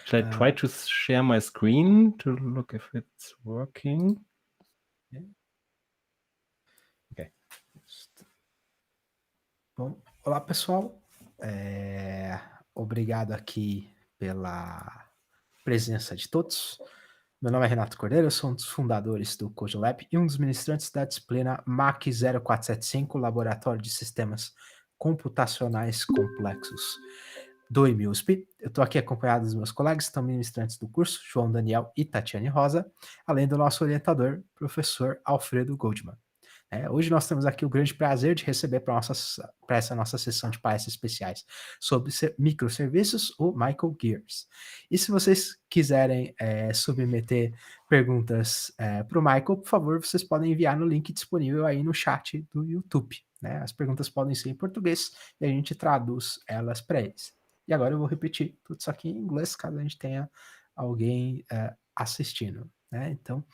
Shall I try to share my screen to look if it's working? Yeah. Bom, olá pessoal, obrigado aqui pela presença de todos. Meu nome é Renato Cordeiro, eu sou um dos fundadores do Code Lab e um dos ministrantes da disciplina MAC 0475, Laboratório de Sistemas Computacionais Complexos do IMUSP. Eu estou aqui acompanhado dos meus colegas, também ministrantes do curso, João Daniel e Tatiane Rosa, além do nosso orientador, professor Alfredo Goldman. Hoje nós temos aqui o grande prazer de receber para essa nossa sessão de palestras especiais sobre microserviços, o Michael Geers. E se vocês quiserem submeter perguntas para o Michael, por favor, vocês podem enviar no link disponível aí no chat do YouTube. As perguntas podem ser em português e a gente traduz elas para eles. E agora eu vou repetir tudo isso aqui em inglês, caso a gente tenha alguém assistindo. Então,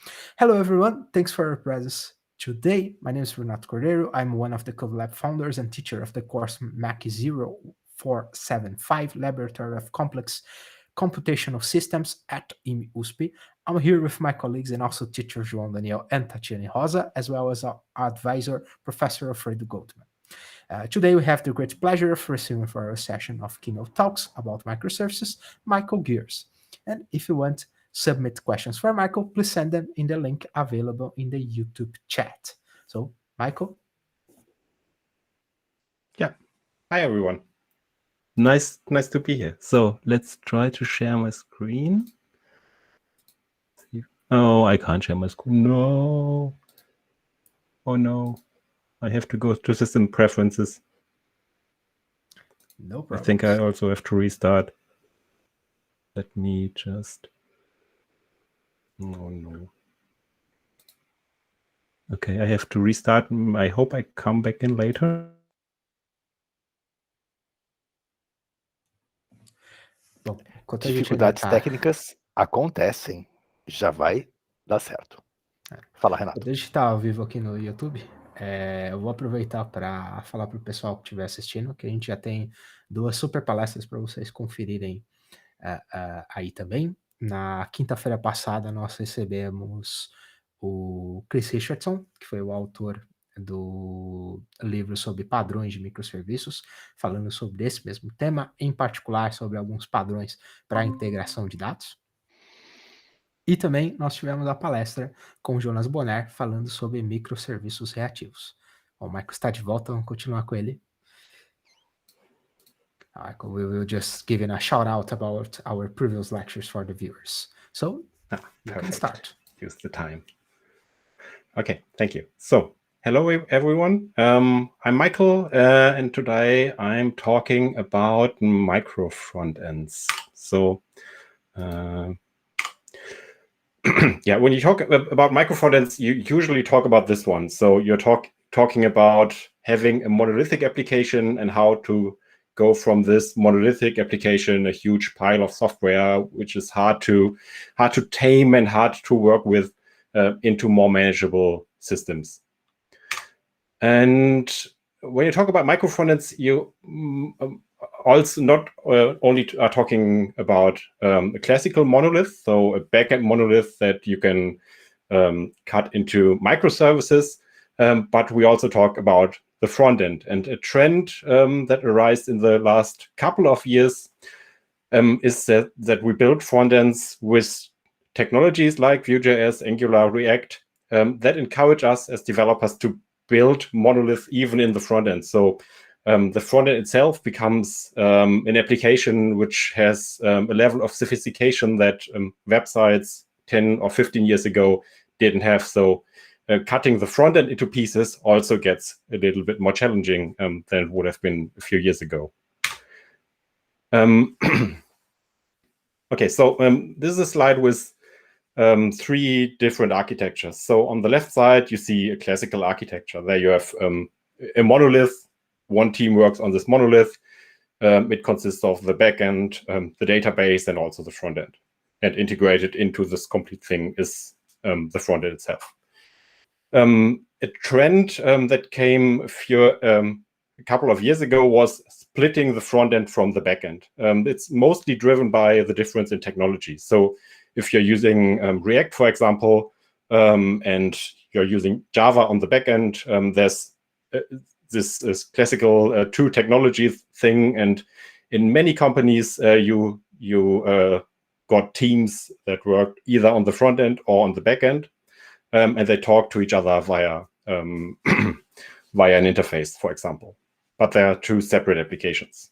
hello everyone, thanks for your presence. Today, my name is Renato Cordeiro. I'm one of the Code Lab founders and teacher of the course MAC 0475, Laboratory of Complex Computational Systems at USP. I'm here with my colleagues and also teacher João Daniel and Tatiane Rosa, as well as our advisor, Professor Alfredo Goldman. Today, we have the great pleasure of receiving for our session of keynote talks about microservices, Michael Geers. And if you want submit questions for Michael, please send them in the link available in the YouTube chat. So, Michael? Yeah. Hi, everyone. Nice to be here. So let's try to share my screen. Oh, I can't share my screen. No. Oh, no. I have to go to system preferences. No problem. I think I also have to restart. Let me just... Oh, no. Okay, I have to restart. I hope I come back in later. Bom, dificuldades técnicas acontecem. Já vai dar certo. Fala, Renato. Quando a gente está ao vivo aqui no YouTube, eu vou aproveitar para falar para o pessoal que estiver assistindo que a gente já tem 2 super palestras para vocês conferirem aí também. Na quinta-feira passada, nós recebemos o Chris Richardson, que foi o autor do livro sobre padrões de microserviços, falando sobre esse mesmo tema, em particular sobre alguns padrões para a integração de dados. E também nós tivemos a palestra com o Jonas Bonner falando sobre microserviços reativos. O Michael está de volta, vamos continuar com ele. We will just give a shout out about our previous lectures for the viewers. So you can start. Use the time. Okay, thank you. So hello everyone. I'm Michael, and today I'm talking about microfrontends. So yeah, when you talk about microfrontends, you usually talk about this one. So you're talking about having a monolithic application and how to go from this monolithic application, a huge pile of software, which is hard to tame and hard to work with, into more manageable systems. And when you talk about microfrontends, you also not only are talking about a classical monolith, so a backend monolith that you can cut into microservices, but we also talk about the front end. And a trend that arose in the last couple of years is that we build front ends with technologies like Vue.js, Angular, React that encourage us as developers to build monolith even in the front end. So the front end itself becomes an application which has a level of sophistication that websites 10 or 15 years ago didn't have. So cutting the front end into pieces also gets a little bit more challenging than it would have been a few years ago. Okay, so this is a slide with 3 different architectures. So on the left side, you see a classical architecture. There you have a monolith. One team works on this monolith. It consists of the backend, the database, and also the front end. And integrated into this complete thing is the front end itself. A trend that came a couple of years ago was splitting the front end from the back end. It's mostly driven by the difference in technology. So if you're using React, for example, and you're using Java on the back end, there's this classical two technology thing. And in many companies, you got teams that work either on the front end or on the back end, and they talk to each other via via an interface, for example. But there are two separate applications.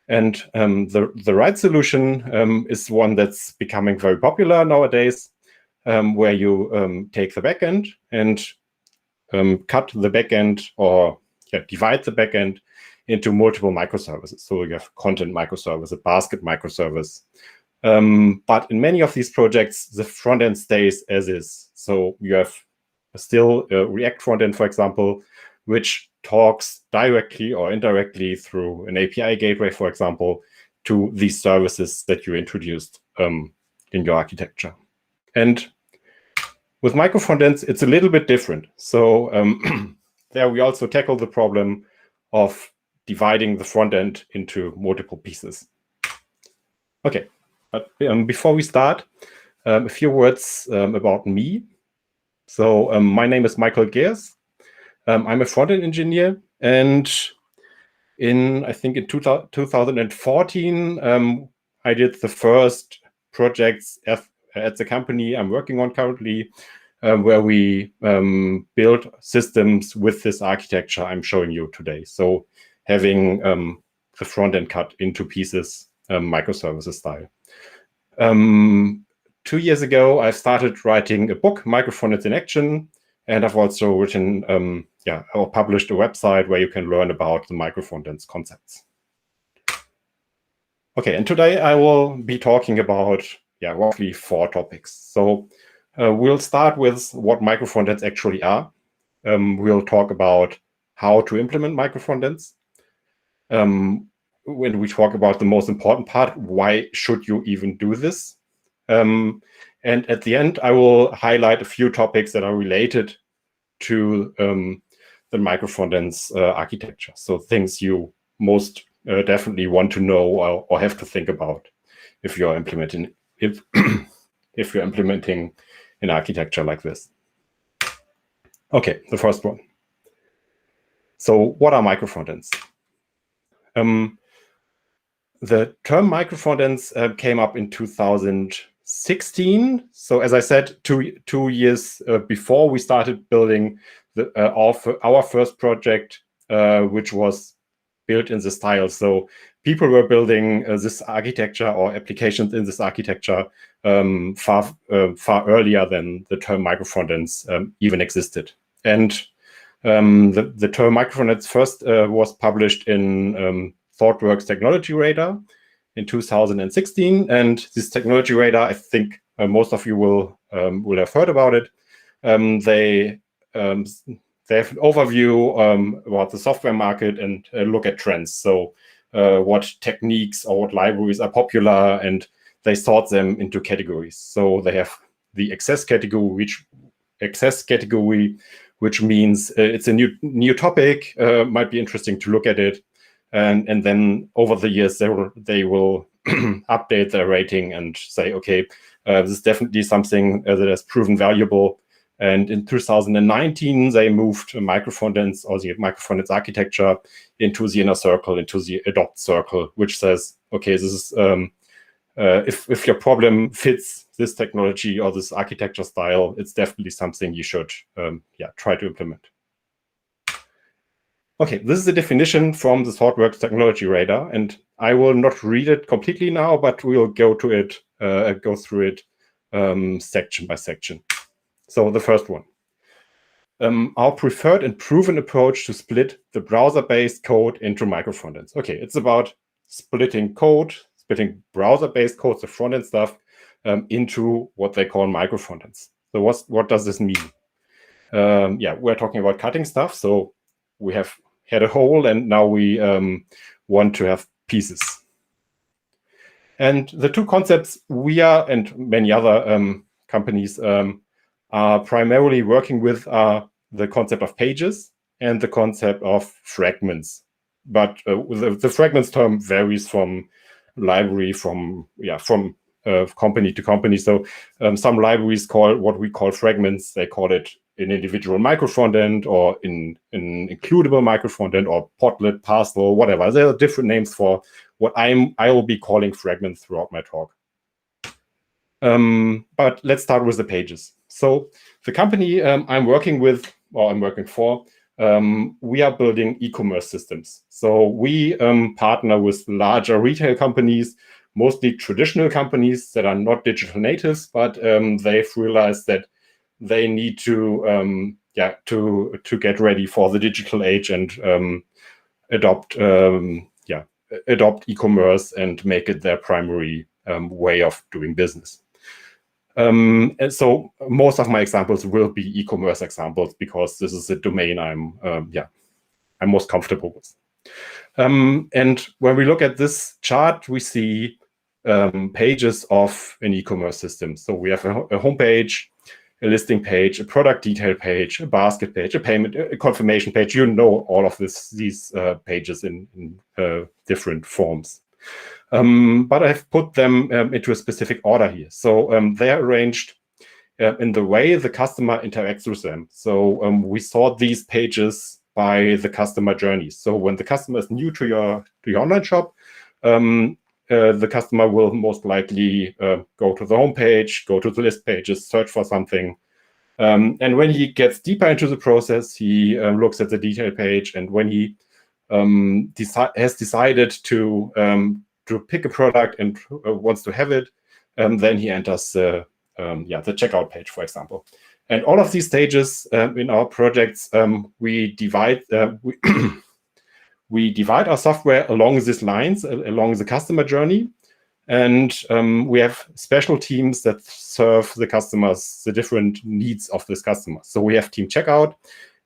And the right solution is one that's becoming very popular nowadays, where you take the backend and cut the backend, or divide the backend into multiple microservices. So you have content microservice, a basket microservice. But in many of these projects, the front end stays as is. So you have still a React front end, for example, which talks directly or indirectly through an API gateway, for example, to these services that you introduced in your architecture. And with microfondants, it's a little bit different. So there we also tackle the problem of dividing the front end into multiple pieces. Okay, but before we start, a few words about me. So my name is Michael Geers. I'm a front-end engineer, and I think in 2014, I did the first projects at the company I'm working on currently, where we build systems with this architecture I'm showing you today. So having the front end cut into pieces, microservices style. 2 years ago, I started writing a book, Microfondants in Action, and I've also written, or published a website where you can learn about the microfondants concepts. Okay, and today I will be talking about roughly 4 topics. So we'll start with what microfondants actually are. We'll talk about how to implement microfondants. When we talk about the most important part, why should you even do this? And at the end, I will highlight a few topics that are related to the microfondants architecture. So things you most definitely want to know or have to think about if you're implementing if you're implementing an architecture like this. Okay, the first one. So what are microfondants? The term microfondants came up in 2016. So as I said, two years before we started building our first project, which was built in this style. So people were building this architecture or applications in this architecture far earlier than the term microfondants even existed. And the term microfondants first was published in ThoughtWorks Technology Radar in 2016, and this Technology Radar, I think most of you will have heard about it. They have an overview about the software market and look at trends. So what techniques or what libraries are popular, and they sort them into categories. So they have the access category, which means it's a new topic. Might be interesting to look at it. And then over the years, they will update their rating and say, okay, this is definitely something that has proven valuable. And in 2019, they moved microfondants or the microfondants architecture into the inner circle, into the adopt circle, which says, okay, this is if your problem fits this technology or this architecture style, it's definitely something you should try to implement. Okay, this is the definition from the ThoughtWorks Technology Radar, and I will not read it completely now, but we'll go through it section by section. So the first one, our preferred and proven approach to split the browser-based code into microfondants. Okay, it's about splitting browser-based code, the front-end stuff, into what they call microfondants. So what does this mean? We're talking about cutting stuff. So we have had a whole, and now we want to have pieces. And the two concepts we are and many other companies are primarily working with are the concept of pages and the concept of fragments. but the fragments term varies from library, from company to company. So some libraries call what we call fragments, they call it an individual microfondant or an includable microfondant or portlet, parcel, whatever. There are different names for what I will be calling fragments throughout my talk. But let's start with the pages. So the company I'm working with, or I'm working for, we are building e-commerce systems. So we partner with larger retail companies, mostly traditional companies that are not digital natives, but they've realized that they need to get ready for the digital age and adopt e-commerce and make it their primary way of doing business. And so most of my examples will be e-commerce examples because this is the domain I'm most comfortable with. And when we look at this chart, we see pages of an e-commerce system. So we have a home page, a listing page, a product detail page, a basket page, a payment, a confirmation page. You know all of these pages in different forms. But I've put them into a specific order here. So they're arranged in the way the customer interacts with them. So we sort these pages by the customer journey. So when the customer is new to your online shop, the customer will most likely go to the home page, go to the list pages, search for something. And when he gets deeper into the process, he looks at the detail page. And when he has decided to pick a product and wants to have it, then he enters the checkout page, for example. And all of these stages in our projects, we divide we divide our software along these lines, along the customer journey. And we have special teams that serve the customers, the different needs of this customer. So we have team checkout,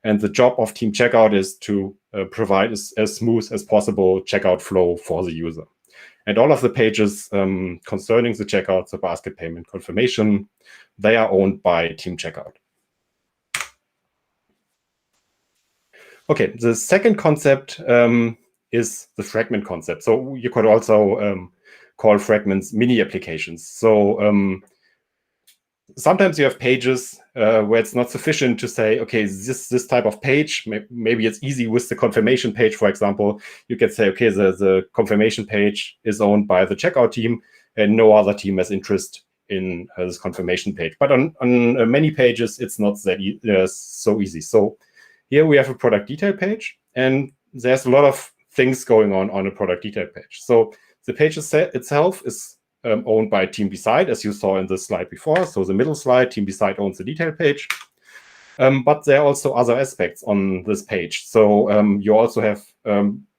and the job of team checkout is to provide as smooth as possible checkout flow for the user. And all of the pages concerning the checkout, the basket payment confirmation, they are owned by team checkout. Okay, the second concept is the fragment concept. So you could also call fragments mini applications. So sometimes you have pages where it's not sufficient to say, okay, this type of page, maybe it's easy with the confirmation page, for example. You can say, okay, the confirmation page is owned by the checkout team and no other team has interest in this confirmation page. But on many pages, it's not that so easy. So here we have a product detail page, and there's a lot of things going on a product detail page. So the page itself is owned by team beside, as you saw in the slide before. So the middle slide, team beside owns the detail page. But there are also other aspects on this page. So you also have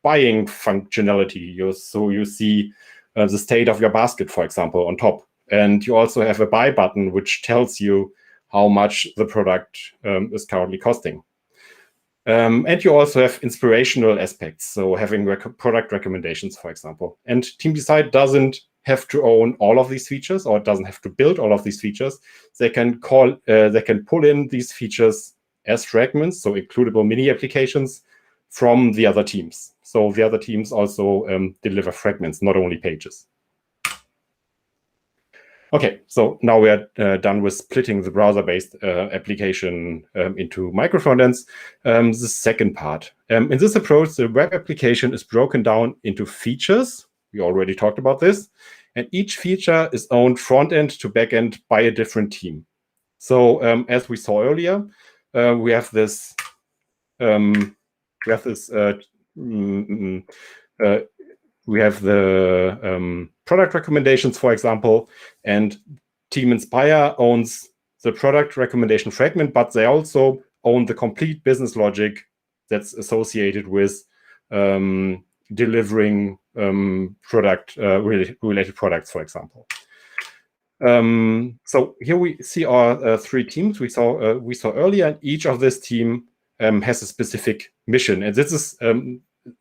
buying functionality. So you see the state of your basket, for example, on top. And you also have a buy button, which tells you how much the product is currently costing. And you also have inspirational aspects, so having product recommendations, for example. And Team Decide doesn't have to own all of these features, or it doesn't have to build all of these features. They can pull in these features as fragments, so includable mini applications from the other teams. So the other teams also deliver fragments, not only pages. Okay, so now we are done with splitting the browser-based application into microfondants. The second part. In this approach, the web application is broken down into features. We already talked about this. And each feature is owned front-end to back-end by a different team. So as we saw earlier, we have this we have the product recommendations, for example, and Team Inspire owns the product recommendation fragment, but they also own the complete business logic that's associated with delivering related products, for example. So here we see our three teams we saw earlier, and each of this team has a specific mission. And this is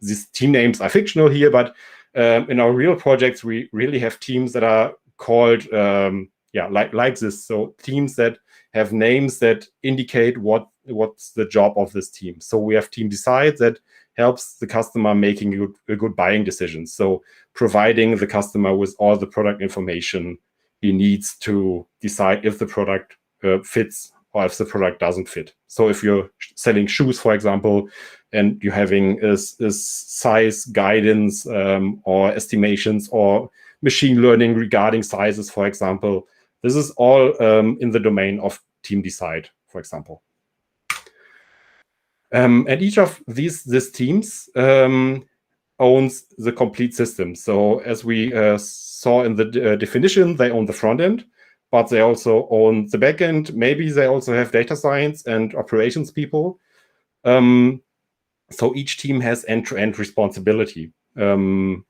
these team names are fictional here, but in our real projects, we really have teams that are called like this. So teams that have names that indicate what's the job of this team. So we have Team Decide that helps the customer making a good buying decision. So providing the customer with all the product information he needs to decide if the product fits or if the product doesn't fit. So if you're selling shoes, for example, and you're having a size guidance or estimations or machine learning regarding sizes, for example, this is all in the domain of team decide, for example. And each of these teams owns the complete system. So as we saw in the definition, they own the front end, but they also own the back end. Maybe they also have data science and operations people. So each team has end-to-end responsibility. And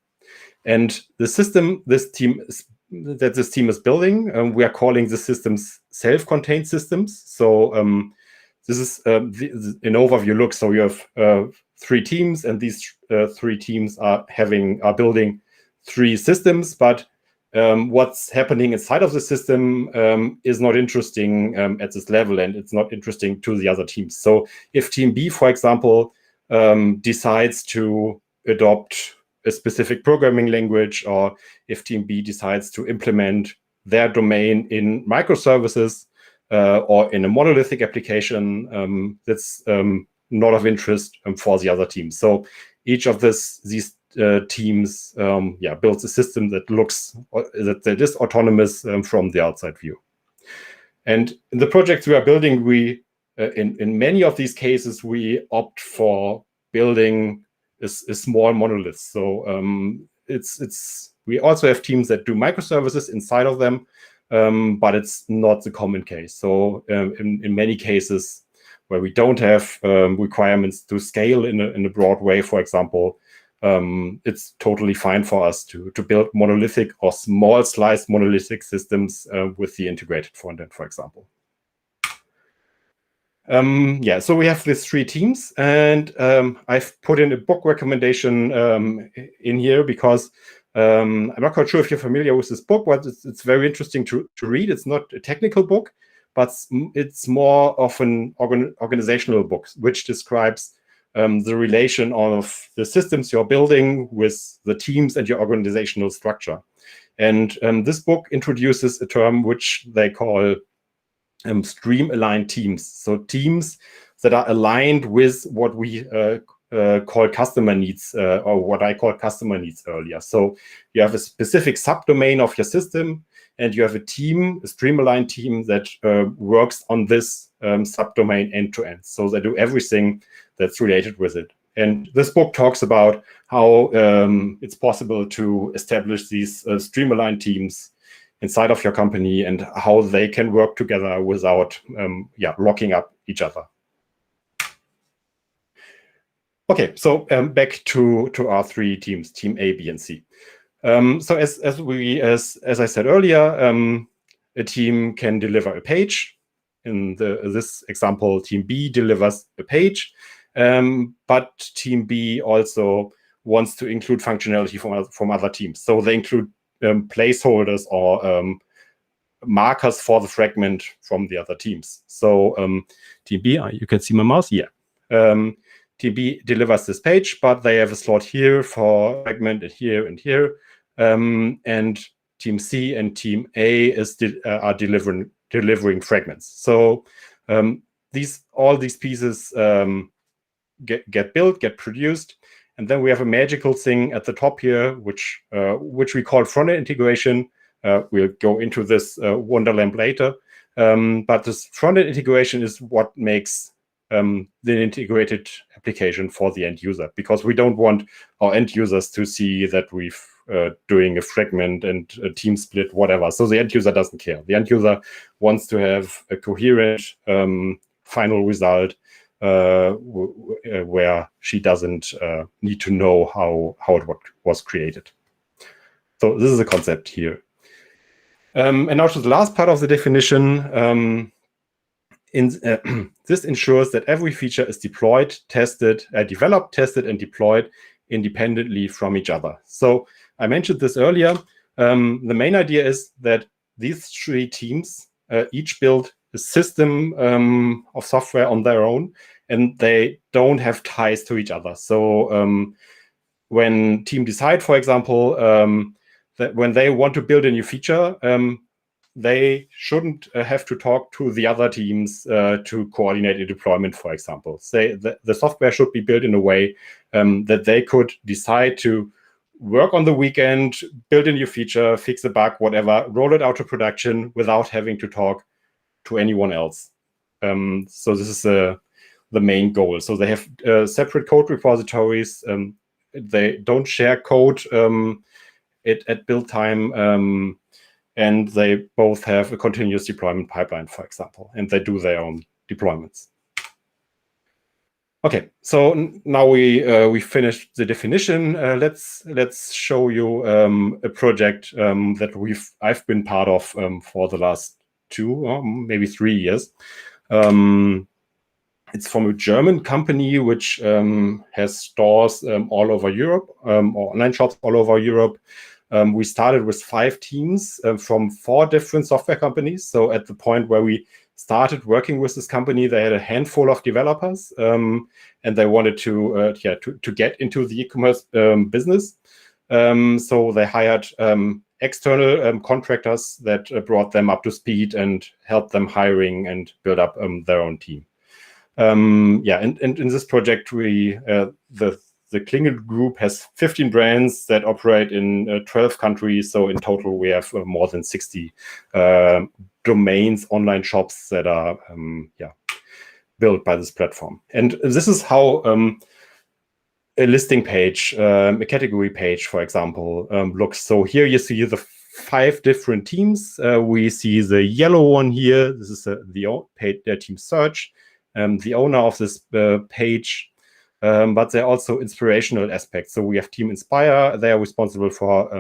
the system this team is building, we are calling the systems self-contained systems. So this is an overview look. So you have 3 teams, and these 3 teams are building 3 systems, but what's happening inside of the system is not interesting at this level, and it's not interesting to the other teams. So if team B, for example, decides to adopt a specific programming language, or if team B decides to implement their domain in microservices or in a monolithic application, that's not of interest for the other teams. So each of these teams builds a system that looks that is autonomous from the outside view. And in the projects we are building, we in many of these cases we opt for building a small monolith. So we also have teams that do microservices inside of them, but it's not the common case. So in many cases where we don't have requirements to scale in a broad way, for example, it's totally fine for us to build monolithic or small sliced monolithic systems with the integrated frontend, for example. So we have these 3 teams, and I've put in a book recommendation in here because I'm not quite sure if you're familiar with this book, but it's very interesting to read. It's not a technical book, but it's more of an organizational book, which describes the relation of the systems you're building with the teams and your organizational structure. And this book introduces a term which they call stream-aligned teams. So teams that are aligned with what we call customer needs, or what I called customer needs earlier. So you have a specific subdomain of your system, and you have a team, a stream-aligned team that works on this subdomain end-to-end. So they do everything that's related with it. And this book talks about how it's possible to establish these stream-aligned teams inside of your company and how they can work together without locking up each other. Okay, so back to our 3 teams, team A, B, and C. So as I said earlier, a team can deliver a page. In this example, team B delivers a page, but team B also wants to include functionality from other teams. So they include placeholders or markers for the fragment from the other teams. So team B, you can see my mouse here. Team B delivers this page, but they have a slot here for fragment and here and here. And team C and team A are delivering fragments. So all these pieces get built, get produced, and then we have a magical thing at the top here, which we call front-end integration. We'll go into this wonderland later, but this front-end integration is what makes the integrated application for the end user, because we don't want our end users to see that we've doing a fragment and a team split, whatever. So the end user doesn't care. The end user wants to have a coherent final result where she doesn't need to know how it was created. So this is the concept here. And now to the last part of the definition. This ensures that every feature is developed, tested, and deployed independently from each other. So I mentioned this earlier. The main idea is that these 3 teams each build a system of software on their own, and they don't have ties to each other. So when team decide, for example, that when they want to build a new feature, they shouldn't have to talk to the other teams to coordinate a deployment, for example. Say the software should be built in a way that they could decide to work on the weekend, build a new feature, fix a bug, whatever, roll it out to production without having to talk to anyone else. So this is the main goal. So they have separate code repositories. They don't share code at build time. And they both have a continuous deployment pipeline, for example, and they do their own deployments. Okay, so now we finished the definition. Let's show you a project that I've been part of for the last 2 or maybe 3 years. It's from a German company which has stores all over Europe, or online shops all over Europe. We started with 5 teams from 4 different software companies. So at the point where we started working with this company, they had a handful of developers, and they wanted to get into the e-commerce business. So they hired external contractors that brought them up to speed and helped them hiring and build up their own team. And in this project, the Klingel Group has 15 brands that operate in 12 countries. So in total, we have more than 60 domains, online shops that are built by this platform. And this is how a listing page, a category page, for example, looks. So here you see the 5 different teams. We see the yellow one here. This is the team search, the owner of this page. But there are also inspirational aspects. So we have Team Inspire. They are responsible for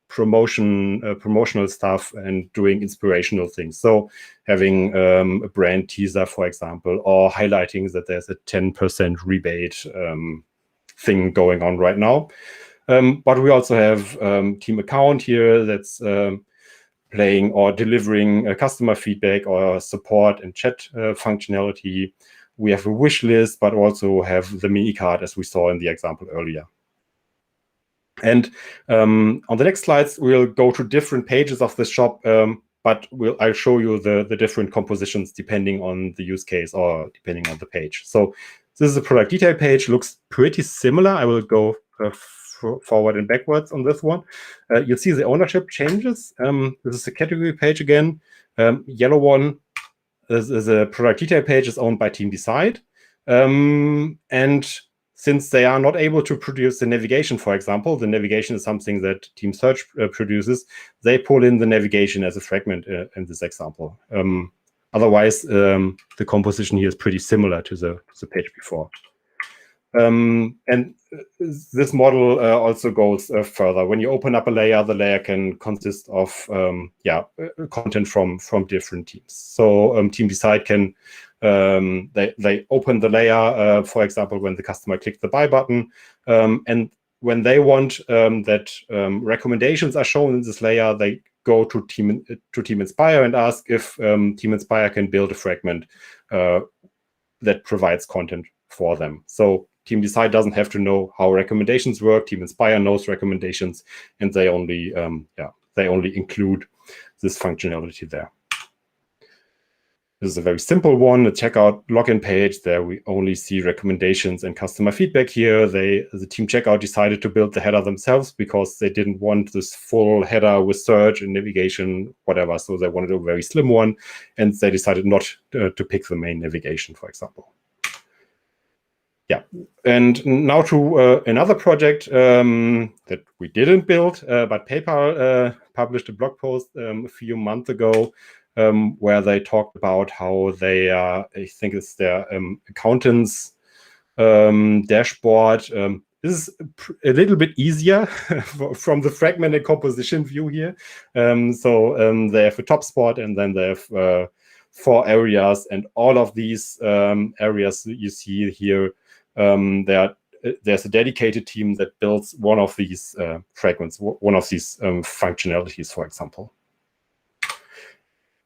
promotional stuff and doing inspirational things. So having a brand teaser, for example, or highlighting that there's a 10% rebate thing going on right now. But we also have Team Account here that's playing or delivering customer feedback or support and chat functionality. We have a wish list, but also have the mini card, as we saw in the example earlier. And on the next slides, we'll go to different pages of the shop, but I'll show you the different compositions depending on the use case or depending on the page. So this is a product detail page, looks pretty similar. I will go forward and backwards on this one. You'll see the ownership changes. This is a category page again. Yellow one. This is a product detail page is owned by Team Decide. And since they are not able to produce the navigation, for example, the navigation is something that Team Search produces, they pull in the navigation as a fragment in this example. Otherwise, the composition here is pretty similar to the page before. And this model also goes further. When you open up a layer, the layer can consist of content from different teams. So Team Decide can they open the layer, for example, when the customer clicked the buy button, and when they want that recommendations are shown in this layer, they go to Team Inspire and ask if Team Inspire can build a fragment that provides content for them. So Team Decide doesn't have to know how recommendations work. Team Inspire knows recommendations, and they only include this functionality there. This is a very simple one, a checkout login page. There we only see recommendations and customer feedback here. The team checkout decided to build the header themselves because they didn't want this full header with search and navigation, whatever. So they wanted a very slim one, and they decided not to pick the main navigation, for example. Yeah, and now to another project that we didn't build, but PayPal published a blog post a few months ago where they talked about how they I think it's their accountants dashboard. This is a little bit easier from the fragmented composition view here. So they have a top spot, and then they have 4 areas, and all of these areas that you see here, there's a dedicated team that builds one of these fragments, one of these functionalities, for example.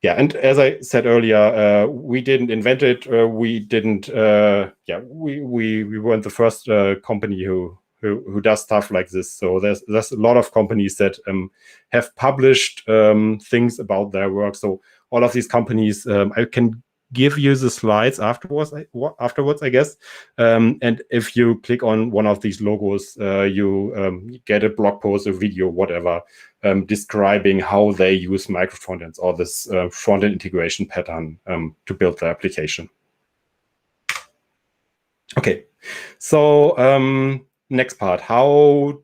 Yeah, and as I said earlier, we didn't invent it. We didn't. We weren't the first company who does stuff like this. So there's a lot of companies that have published things about their work. So all of these companies, I can give you the slides afterwards, I guess. And if you click on one of these logos, you get a blog post, a video, whatever, describing how they use Microfondants or this front-end integration pattern to build their application. Okay, so next part, how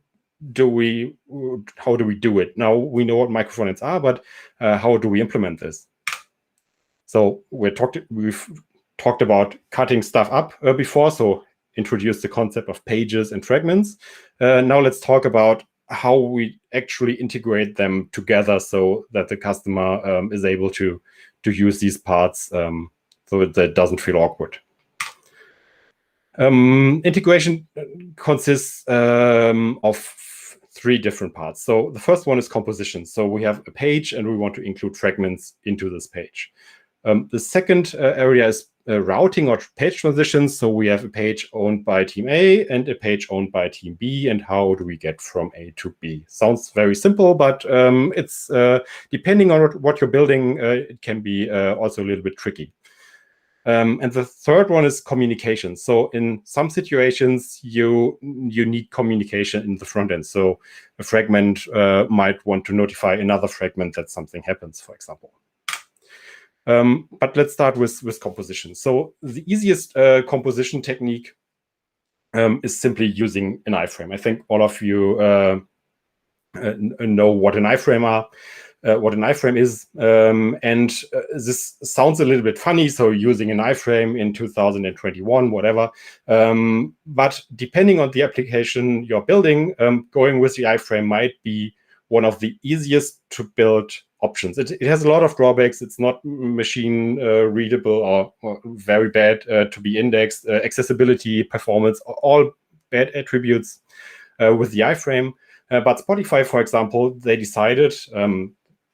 do we do it? Now we know what Microfondants are, but how do we implement this? So we've talked about cutting stuff up before, so introduced the concept of pages and fragments. Now let's talk about how we actually integrate them together so that the customer is able to use these parts so that it doesn't feel awkward. Integration consists of 3 different parts. So the first one is composition. So we have a page and we want to include fragments into this page. The second area is routing or page transitions. So we have a page owned by team A and a page owned by team B. And how do we get from A to B? Sounds very simple, but it's depending on what you're building, it can be also a little bit tricky. And the third one is communication. So in some situations, you need communication in the front end. So a fragment might want to notify another fragment that something happens, for example. But let's start with composition. So the easiest composition technique is simply using an iframe. I think all of you know what an iframe is, and this sounds a little bit funny. So using an iframe in 2021, whatever. But depending on the application you're building, going with the iframe might be one of the easiest to build options. It has a lot of drawbacks. It's not machine readable or very bad to be indexed. Accessibility, performance, all bad attributes with the iframe. But Spotify, for example, they decided,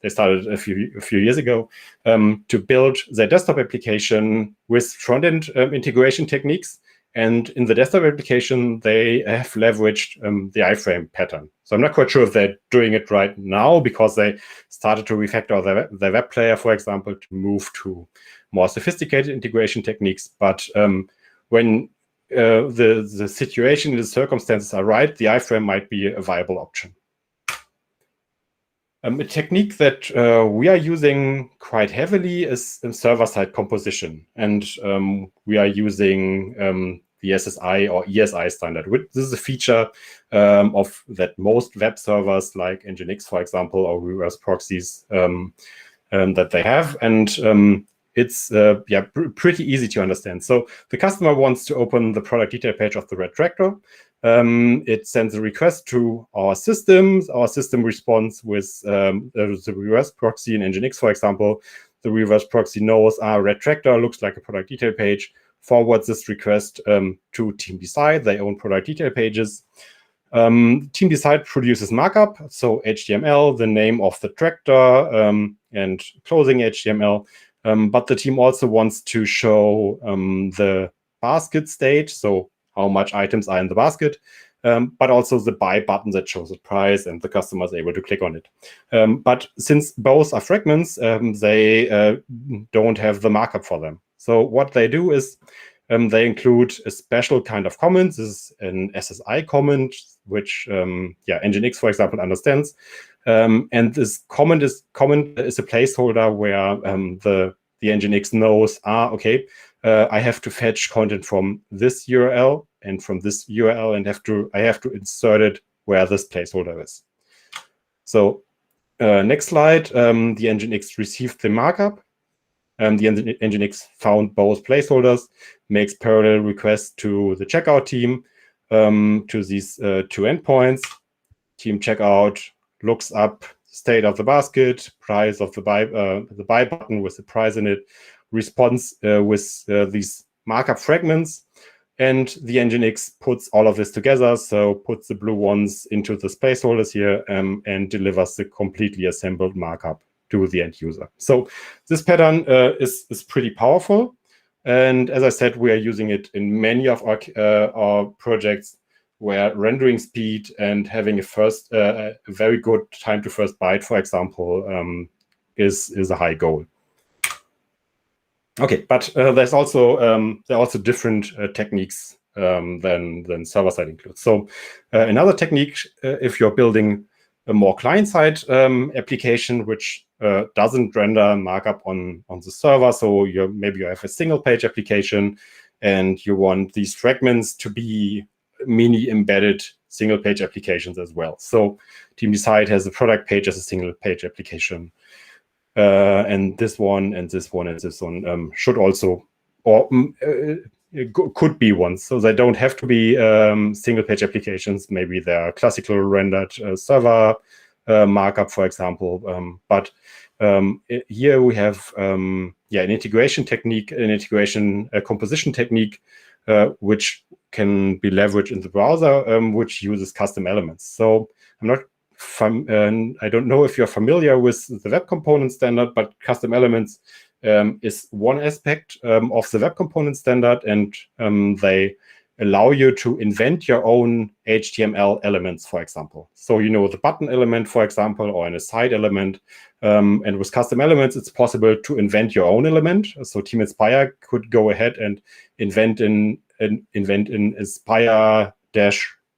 they started a few years ago, to build their desktop application with front-end integration techniques. And in the desktop application, they have leveraged the iframe pattern. So I'm not quite sure if they're doing it right now because they started to refactor their web player, for example, to move to more sophisticated integration techniques. But when the situation and the circumstances are right, the iframe might be a viable option. A technique that we are using quite heavily is server-side composition. And we are using the SSI or ESI standard. This is a feature of that most web servers like Nginx, for example, or reverse proxies that they have. And it's pretty easy to understand. So the customer wants to open the product detail page of the red tractor. It sends a request to our systems. Our system responds with the reverse proxy in Nginx, for example. The reverse proxy knows our red tractor looks like a product detail page, forwards this request to Team Decide. They own product detail pages. Team Decide produces markup, so HTML, the name of the tractor, and closing HTML. But the team also wants to show the basket state, so how much items are in the basket, but also the buy button that shows the price and the customer is able to click on it. But since both are fragments, they don't have the markup for them. So what they do is they include a special kind of comment. This is an SSI comment, which Nginx, for example, understands. And this comment is a placeholder where the Nginx knows, okay, I have to fetch content from this URL and from this URL, and I have to insert it where this placeholder is. So next slide, the Nginx received the markup. The Nginx found both placeholders, makes parallel requests to the checkout team, to these 2 endpoints. Team checkout looks up state of the basket, price of the buy button with the price in it, responds with these markup fragments, and the Nginx puts all of this together, so puts the blue ones into the placeholders here and delivers the completely assembled markup to the end user. So this pattern is pretty powerful. And as I said, we are using it in many of our projects where rendering speed and having a very good time to first byte, for example, is a high goal. Okay, but there are also different techniques than server-side includes. So another technique, if you're building a more client-side application, which doesn't render markup on the server, so maybe you have a single-page application, and you want these fragments to be mini embedded single-page applications as well. So Team Decide has a product page as a single-page application. And this one, and this one, and this one should also, or could be ones. So they don't have to be single-page applications. Maybe they're classical rendered server markup, for example. But here we have an integration technique, an integration composition technique, which can be leveraged in the browser, which uses custom elements. So I don't know if you're familiar with the web component standard, but custom elements is one aspect of the web component standard, and they allow you to invent your own HTML elements, for example. So the button element, for example, or an aside element. And with custom elements, it's possible to invent your own element. So Team Inspire could go ahead and invent an Inspire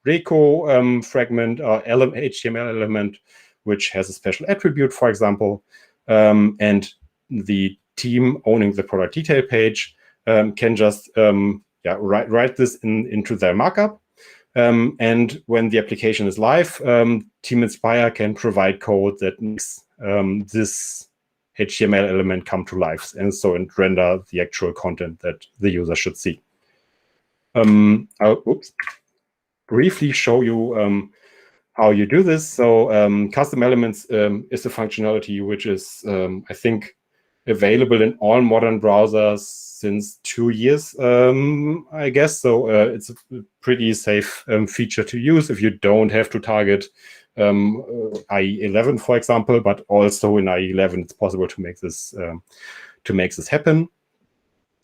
Reco fragment or HTML element, which has a special attribute, for example. And the team owning the product detail page can just write this into their markup. And when the application is live, Team Inspire can provide code that makes this HTML element come to life, and render the actual content that the user should see. I'll briefly show you how you do this. So custom elements is a functionality which is, I think, available in all modern browsers since 2 years, I guess. So it's a pretty safe feature to use if you don't have to target IE 11, for example, but also in IE 11 it's possible to make this happen.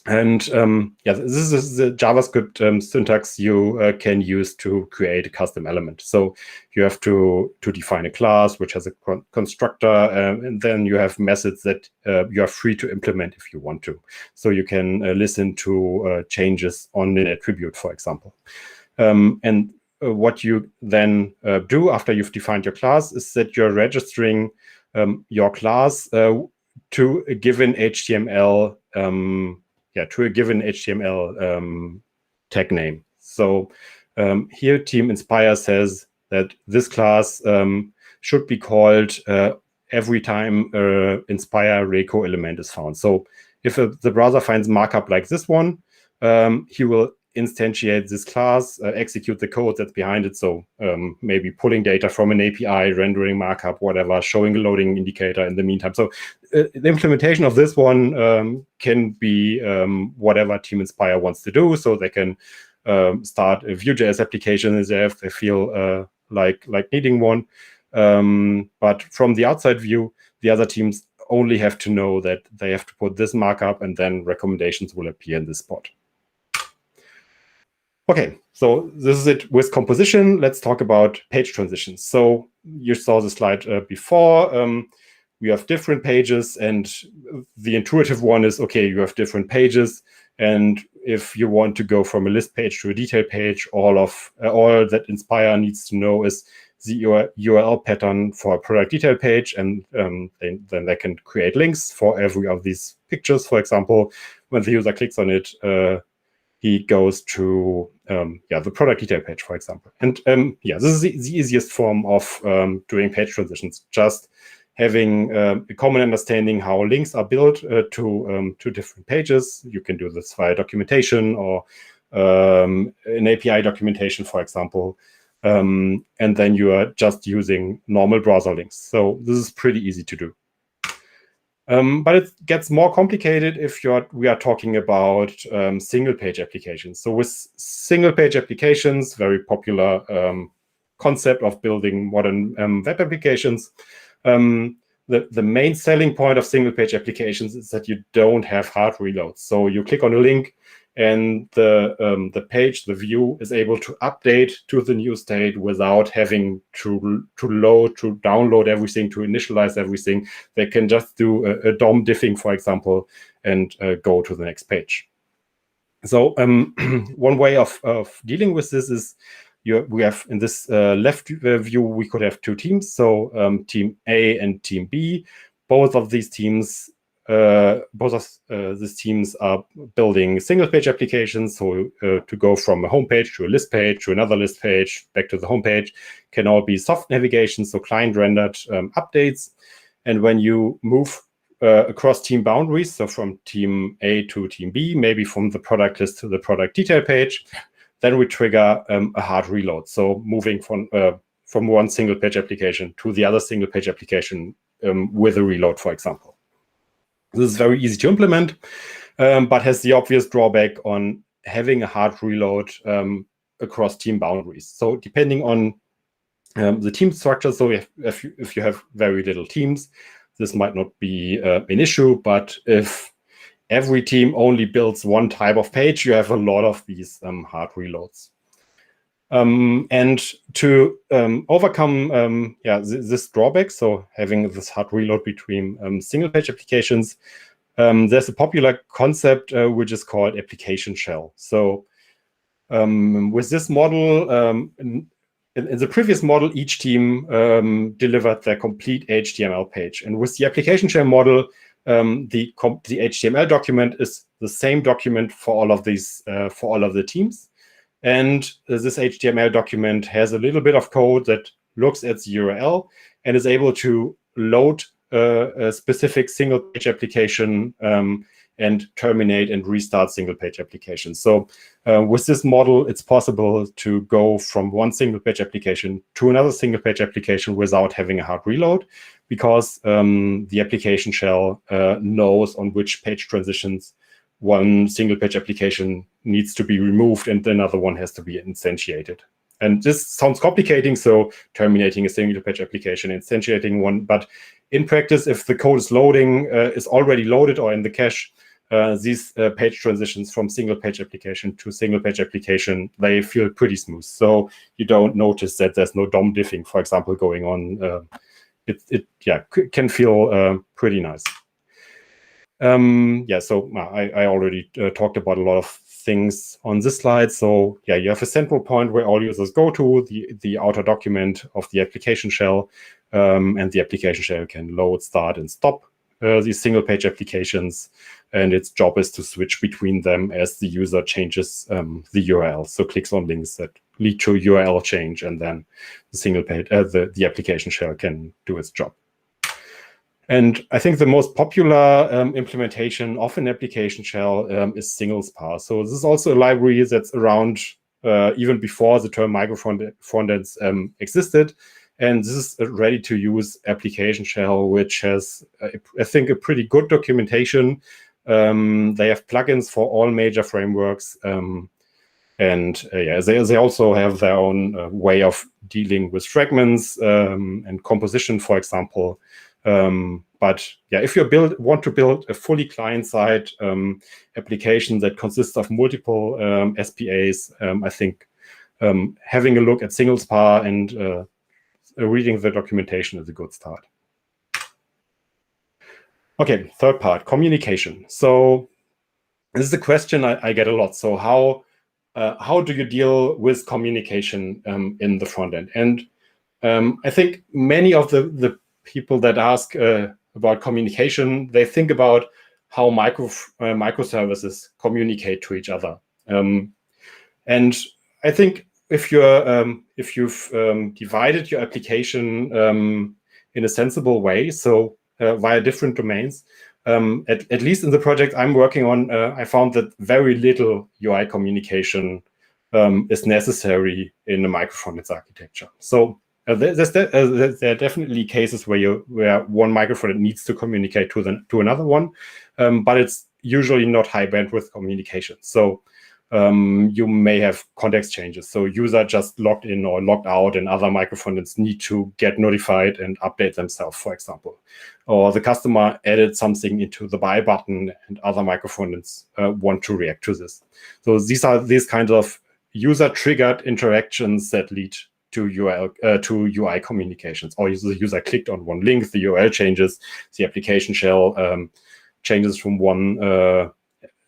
And this is the JavaScript syntax you can use to create a custom element. So you have to define a class which has a constructor, and then you have methods that you are free to implement if you want to. So you can listen to changes on an attribute, for example. And what you then do after you've defined your class is that you're registering your class to a given HTML tag name. So here Team Inspire says that this class should be called every time Inspire Reco element is found. So if the browser finds markup like this one, he will instantiate this class, execute the code that's behind it. So maybe pulling data from an API, rendering markup, whatever, showing a loading indicator in the meantime. So the implementation of this one can be whatever Team Inspire wants to do. So they can start a Vue.js application if they feel like needing one. But from the outside view, the other teams only have to know that they have to put this markup, and then recommendations will appear in this spot. Okay, so this is it with composition. Let's talk about page transitions. So you saw the slide before. We have different pages, and the intuitive one is, okay, you have different pages, and if you want to go from a list page to a detail page, all that Inspire needs to know is the URL pattern for a product detail page, and then they can create links for every of these pictures. For example, when the user clicks on it, he goes to the product detail page, for example. And this is the easiest form of doing page transitions, just having a common understanding how links are built to different pages. You can do this via documentation or an API documentation, for example. And then you are just using normal browser links. So this is pretty easy to do. But it gets more complicated if we are talking about single-page applications. So with single-page applications, very popular concept of building modern web applications, the main selling point of single-page applications is that you don't have hard reloads. So you click on a link, and the page, the view, is able to update to the new state without having to download everything, to initialize everything. They can just do a DOM diffing, for example, and go to the next page. So one way of dealing with this is we have in this left view, we could have two teams. So team A and team B. Both of these teams are building single-page applications. So to go from a home page to a list page to another list page back to the home page can all be soft navigation, so client-rendered updates. And when you move across team boundaries, so from team A to team B, maybe from the product list to the product detail page, then we trigger a hard reload. So moving from one single-page application to the other single-page application with a reload, for example. This is very easy to implement, but has the obvious drawback on having a hard reload across team boundaries. So depending on the team structure, so if you have very little teams, this might not be an issue, but if every team only builds one type of page, you have a lot of these hard reloads. And to overcome this drawback, so having this hard reload between single-page applications, there's a popular concept which is called application shell. So with this model, in the previous model, each team delivered their complete HTML page. And with the application shell model, the HTML document is the same document for all of these, for all of the teams. And this HTML document has a little bit of code that looks at the URL and is able to load a specific single-page application and terminate and restart single-page applications. So with this model, it's possible to go from one single-page application to another single-page application without having a hard reload, because the application shell knows on which page transitions one single-page application needs to be removed and another one has to be instantiated. And this sounds complicating, so terminating a single-page application, instantiating one. But in practice, if the code is loading, is already loaded or in the cache, these page transitions from single-page application to single-page application, they feel pretty smooth. So you don't notice that there's no DOM diffing, for example, going on. It can feel pretty nice. So I already talked about a lot of things on this slide. So yeah, you have a central point where all users go to, the outer document of the application shell, and the application shell can load, start, and stop these single-page applications. And its job is to switch between them as the user changes the URL. So clicks on links that lead to URL change, and then the single-page, the application shell can do its job. And I think the most popular implementation of an application shell is single-spar. So this is also a library that's around even before the term microfondants existed. And this is a ready-to-use application shell, which has, I think, a pretty good documentation. They have plugins for all major frameworks. They also have their own way of dealing with fragments and composition, for example. But yeah, if you want to build a fully client-side application that consists of multiple SPAs, I think having a look at single-spar and reading the documentation is a good start. Okay, third part, communication. So this is a question I get a lot. So how do you deal with communication in the front end? And I think many of the people that ask about communication, they think about how microservices communicate to each other. And I think if you've divided your application in a sensible way, so via different domains, at least in the project I'm working on, I found that very little UI communication is necessary in a microfrontends architecture. So there are definitely cases where one microfrontend needs to communicate to another one, but it's usually not high bandwidth communication. So you may have context changes. So user just logged in or logged out, and other microfondants need to get notified and update themselves, for example. Or the customer added something into the buy button, and other microfondants want to react to this. So these are these kinds of user-triggered interactions that lead to UI communications. Or the user clicked on one link, the URL changes, the application shell changes from one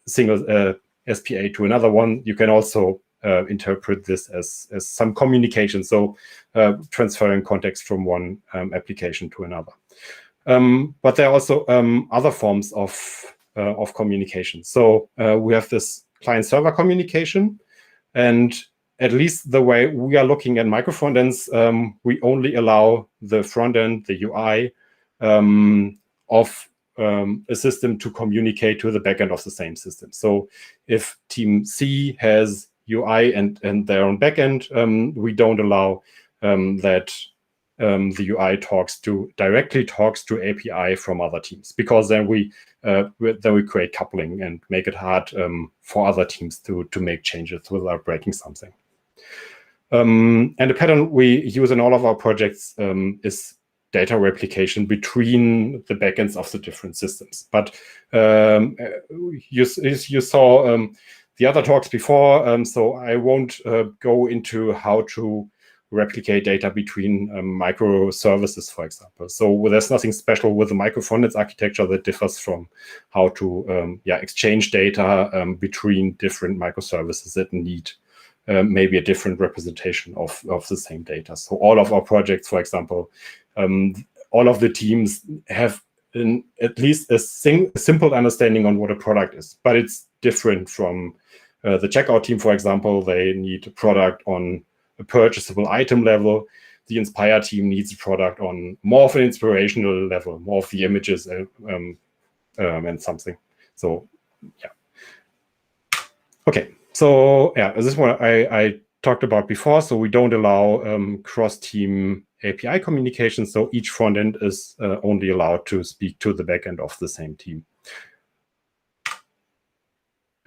single SPA to another one. You can also interpret this as some communication, so transferring context from one application to another. But there are also other forms of communication. So we have this client-server communication, and at least the way we are looking at microfondants, we only allow the front end, the UI, of a system to communicate to the backend of the same system. So if team C has UI and their own backend, we don't allow that the UI directly talks to API from other teams, because then we create coupling and make it hard for other teams to make changes without breaking something. And the pattern we use in all of our projects is data replication between the backends of the different systems. But you saw the other talks before, so I won't go into how to replicate data between microservices, for example. So there's nothing special with the microfondants architecture that differs from how to exchange data between different microservices that need maybe a different representation of the same data. So all of our projects, for example, all of the teams have at least a simple understanding on what a product is, but it's different from the checkout team, for example. They need a product on a purchasable item level. The Inspire team needs a product on more of an inspirational level, more of the images and something. So, yeah. Okay, so yeah, this one I talked about before. So we don't allow cross-team API communication. So each front end is only allowed to speak to the backend of the same team.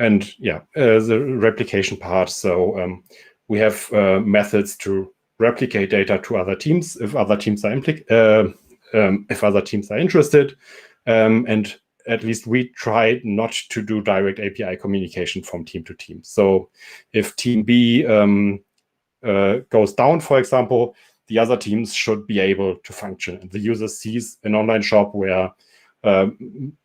And yeah, the replication part. So we have methods to replicate data to other teams if other teams are interested. And at least we try not to do direct API communication from team to team. So if team B goes down, for example, the other teams should be able to function. And the user sees an online shop where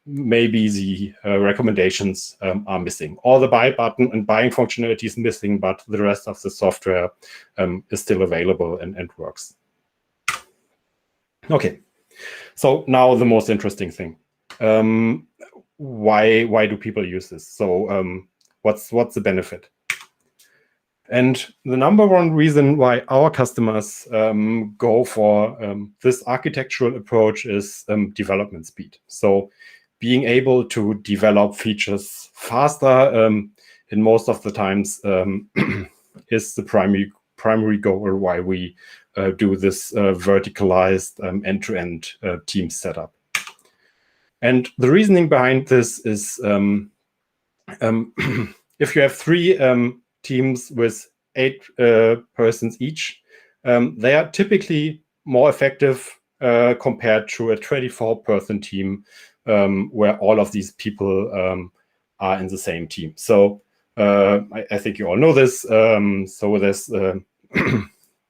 maybe the recommendations are missing, or the buy button and buying functionality is missing, but the rest of the software is still available and works. Okay, so now the most interesting thing. Why do people use this? So what's the benefit? And the number one reason why our customers go for this architectural approach is development speed. So being able to develop features faster in most of the times is the primary goal why we do this verticalized end-to-end team setup. And the reasoning behind this is if you have 3 teams with 8 persons each, they are typically more effective compared to a 24-person team where all of these people are in the same team. So I think you all know this. So there's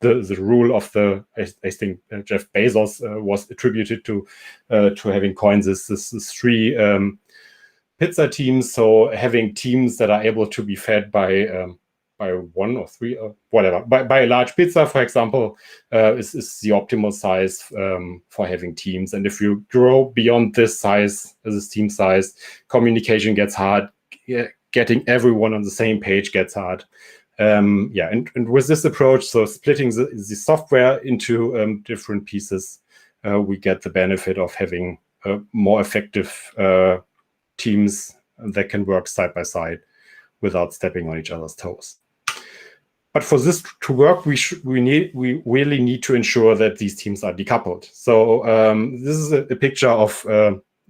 the rule of I think Jeff Bezos was attributed to having coined this 3 pizza teams. So having teams that are able to be fed by 1 or 3 or whatever, by a large pizza, for example, is the optimal size for having teams. And if you grow beyond this size, this team size, communication gets hard. Getting everyone on the same page gets hard. And with this approach, so splitting the software into different pieces, we get the benefit of having more effective teams that can work side by side without stepping on each other's toes. But for this to work, we really need to ensure that these teams are decoupled. So this is a picture of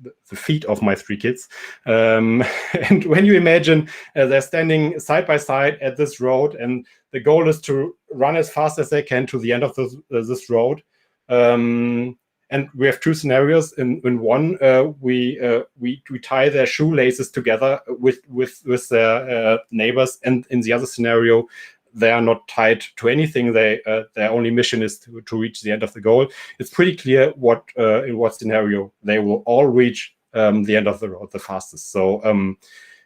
the feet of my 3 kids. And when you imagine they're standing side by side at this road, and the goal is to run as fast as they can to the end of this road. And we have 2 scenarios. In one, we tie their shoelaces together with their neighbors, and in the other scenario, they are not tied to anything. Their only mission is to reach the end of the goal. It's pretty clear in what scenario they will all reach the end of the road the fastest. So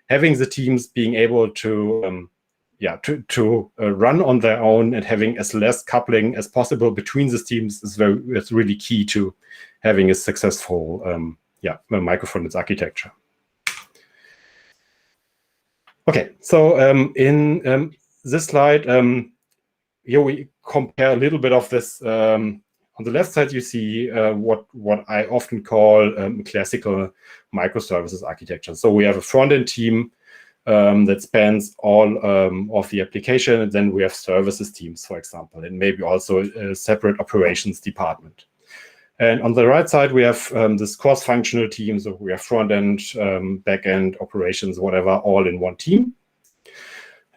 having the teams being able to run on their own and having as less coupling as possible between the teams is really key to having a successful microfondants architecture. Okay, so in this slide, here we compare a little bit of this. On the left side, you see what I often call classical microservices architecture. So we have a front-end team that spans all of the application, and then we have services teams, for example, and maybe also a separate operations department. And on the right side, we have this cross-functional team. So we have front-end, back-end, operations, whatever, all in one team.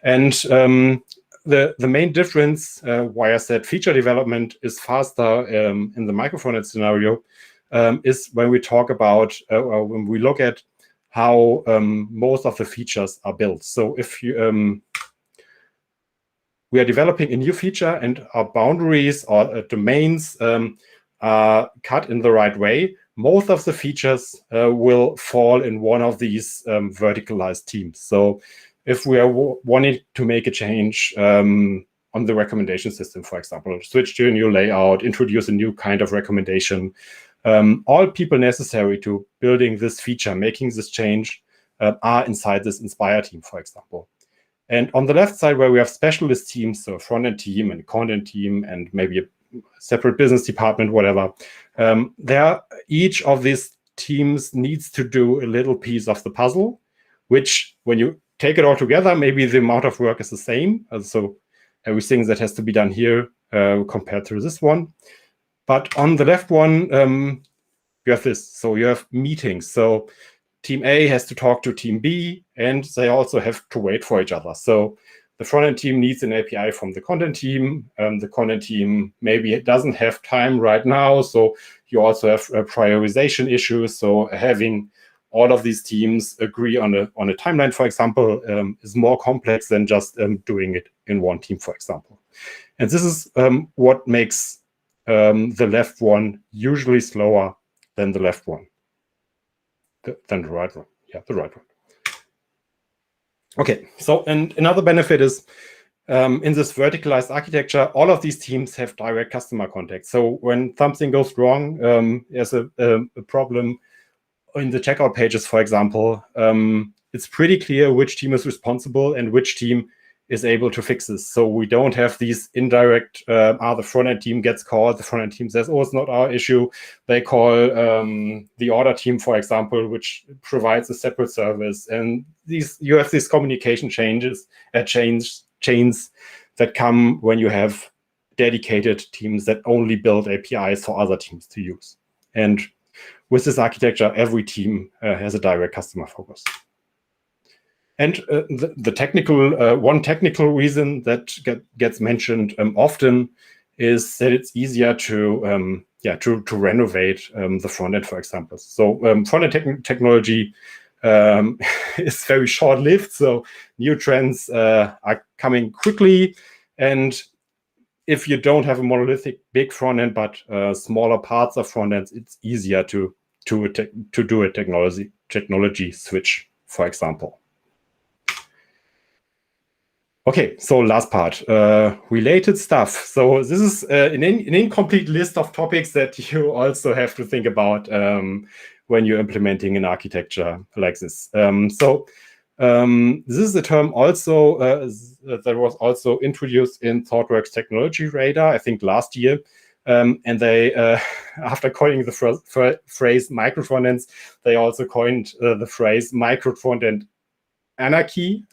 And the main difference, why I said feature development is faster in the microfondant scenario, is when we talk about, when we look at how most of the features are built. So if you, we are developing a new feature and our boundaries or domains are cut in the right way, most of the features will fall in one of these verticalized teams. So if we are wanting to make a change on the recommendation system, for example, switch to a new layout, introduce a new kind of recommendation, all people necessary to building this feature, making this change, are inside this Inspire team, for example. And on the left side, where we have specialist teams, so front-end team and content team, and maybe a separate business department, whatever, each of these teams needs to do a little piece of the puzzle, which when you take it all together, maybe the amount of work is the same. So everything that has to be done here compared to this one. But on the left one, you have this. So you have meetings. So team A has to talk to team B, and they also have to wait for each other. So the front-end team needs an API from the content team. The content team maybe it doesn't have time right now. So you also have prioritization issues. So having all of these teams agree on a timeline, for example, is more complex than just doing it in one team, for example. And this is what makes the left one usually slower than the left one, than the right one. Yeah, the right one. Okay, so and another benefit is in this verticalized architecture, all of these teams have direct customer contact. So when something goes wrong, there's a problem in the checkout pages, for example, it's pretty clear which team is responsible and which team is able to fix this. So we don't have these indirect, the front-end team gets called, the front-end team says, oh, it's not our issue. They call the order team, for example, which provides a separate service. And you have these communication chains that come when you have dedicated teams that only build APIs for other teams to use. And with this architecture, every team has a direct customer focus. And the technical, one technical reason that gets mentioned often is that it's easier to renovate the front end, for example. So front end technology is very short-lived. So new trends are coming quickly, and if you don't have a monolithic big front end but smaller parts of front ends, it's easier to do a technology switch, for example. Okay, so last part, related stuff. So this is an incomplete list of topics that you also have to think about when you're implementing an architecture like this. This is a term also that was also introduced in ThoughtWorks Technology Radar, I think last year. And they, after coining the phrase microfondants, they also coined the phrase microfondant anarchy.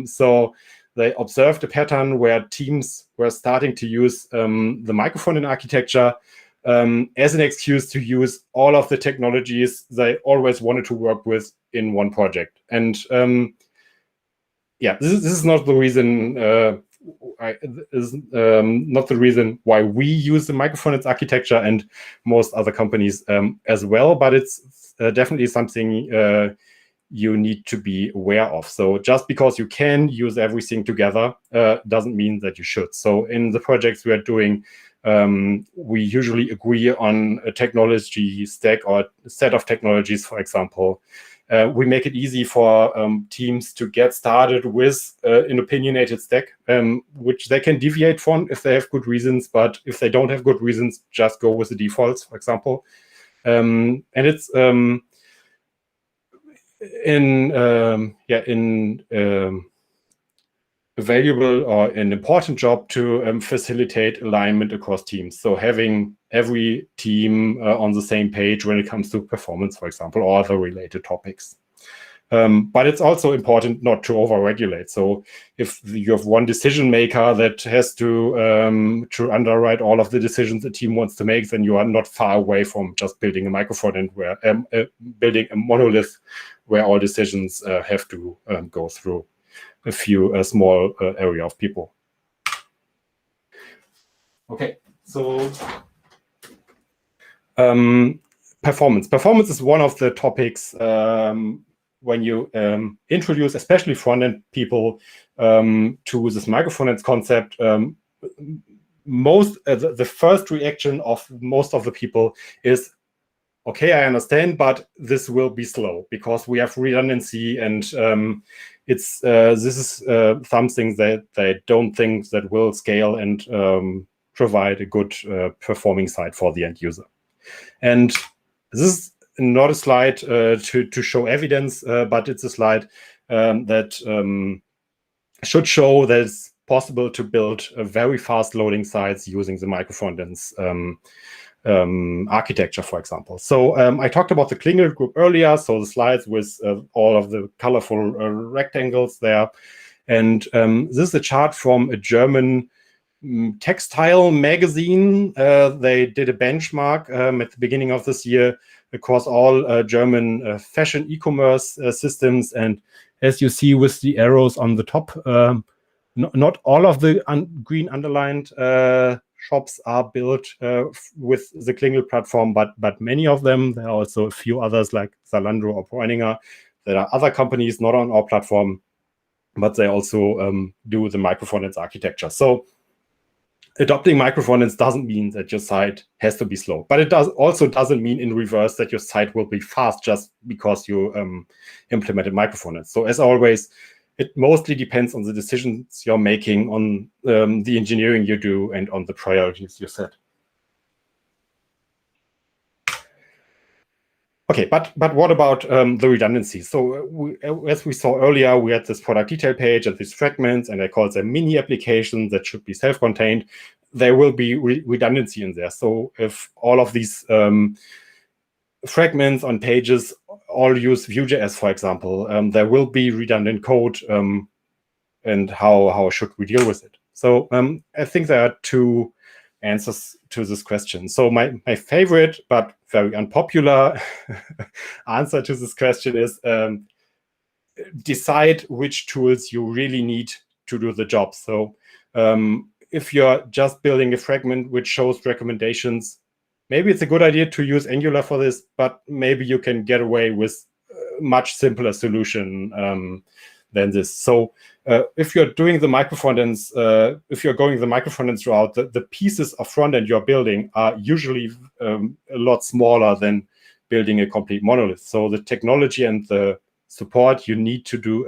So they observed a pattern where teams were starting to use the microfondant architecture as an excuse to use all of the technologies they always wanted to work with in one project. And yeah, this is not the reason. Not the reason why we use the Microfondants architecture, and most other companies as well. But it's definitely something you need to be aware of. So just because you can use everything together doesn't mean that you should. So in the projects we are doing, we usually agree on a technology stack or a set of technologies, for example. We make it easy for teams to get started with an opinionated stack, which they can deviate from if they have good reasons. But if they don't have good reasons, just go with the defaults, for example. And it's a valuable or an important job to facilitate alignment across teams. So having every team on the same page when it comes to performance, for example, or other related topics. But it's also important not to overregulate. So if you have one decision maker that has to underwrite all of the decisions the team wants to make, then you are not far away from just building a microfondant where building a monolith where all decisions have to go through a few small area of people. Okay, so performance. Performance is one of the topics when you introduce, especially front-end people, to this Microfondants concept. The first reaction of most of the people is, okay, I understand, but this will be slow because we have redundancy, and this is something that they don't think that will scale and provide a good performing site for the end user. And this is not a slide to show evidence, but it's a slide that should show that it's possible to build a very fast loading sites using the Microfondants architecture, for example. So I talked about the Klingel group earlier, so the slides with all of the colorful rectangles there. And this is a chart from a German textile magazine. They did a benchmark at the beginning of this year across all German fashion e-commerce systems. And as you see with the arrows on the top, not all of the green underlined shops are built with the Klingel platform, but many of them. There are also a few others like Zalando or Bräuninger. There are other companies not on our platform, but they also do the Microfondants architecture. So adopting Microfondants doesn't mean that your site has to be slow, but it doesn't mean in reverse that your site will be fast just because you implemented Microfondants. So as always, it mostly depends on the decisions you're making, on the engineering you do, and on the priorities you set. Okay, but what about the redundancy? So as we saw earlier, we had this product detail page and these fragments, and I call them mini applications that should be self-contained. There will be redundancy in there. So if all of these fragments on pages all use Vue.js, for example, there will be redundant code, and how should we deal with it? So I think there are two answers to this question. So my favorite but very unpopular answer to this question is decide which tools you really need to do the job. So if you're just building a fragment which shows recommendations, maybe it's a good idea to use Angular for this, but maybe you can get away with a much simpler solution than this. So if you're doing the Microfondants, if you're going the Microfondants route, the pieces of frontend you're building are usually a lot smaller than building a complete monolith. So the technology and the support you need to do,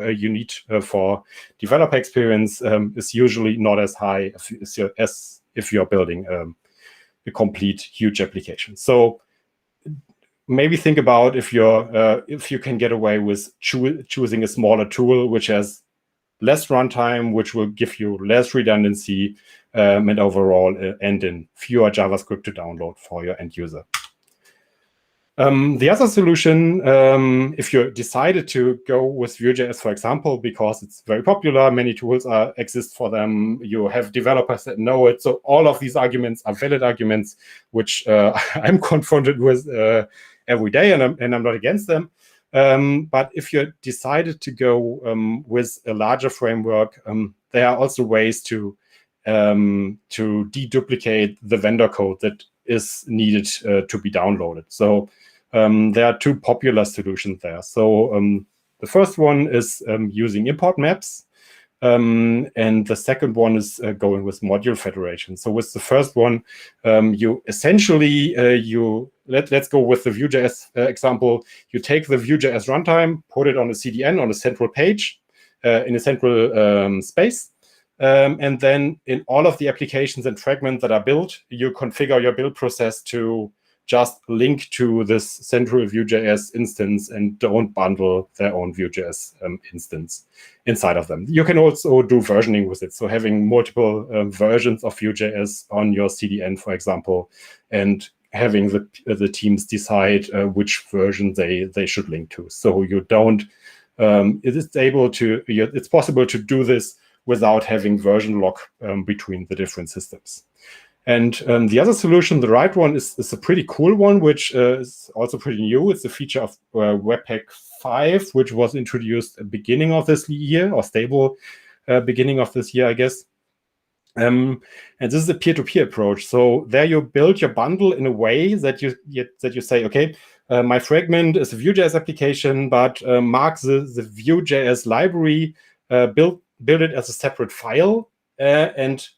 for developer experience is usually not as high as if you're building a complete huge application. So maybe think about if you can get away with choosing a smaller tool which has less runtime, which will give you less redundancy, and overall end in fewer JavaScript to download for your end user. The other solution, if you decided to go with Vue.js, for example, because it's very popular, many tools exist for them, you have developers that know it. So all of these arguments are valid arguments, which I'm confronted with every day, and I'm not against them. But if you decided to go with a larger framework, there are also ways to deduplicate the vendor code that is needed to be downloaded. So there are two popular solutions there. So the first one is using import maps, and the second one is going with module federation. So with the first one, you essentially let's go with the Vue.js example. You take the Vue.js runtime, put it on a CDN on a central page in a central space. And then in all of the applications and fragments that are built, you configure your build process to just link to this central Vue.js instance and don't bundle their own Vue.js instance inside of them. You can also do versioning with it. So having multiple versions of Vue.js on your CDN, for example, and having the teams decide which version they should link to. So you don't, it's possible to do this without having version lock between the different systems. And the other solution, the right one, is a pretty cool one, which is also pretty new. It's a feature of Webpack 5, which was introduced at the beginning of this year, or stable beginning of this year, I guess. And this is a peer-to-peer approach. So there you build your bundle in a way that you say, okay, my fragment is a Vue.js application, but mark the Vue.js library, build it as a separate file, and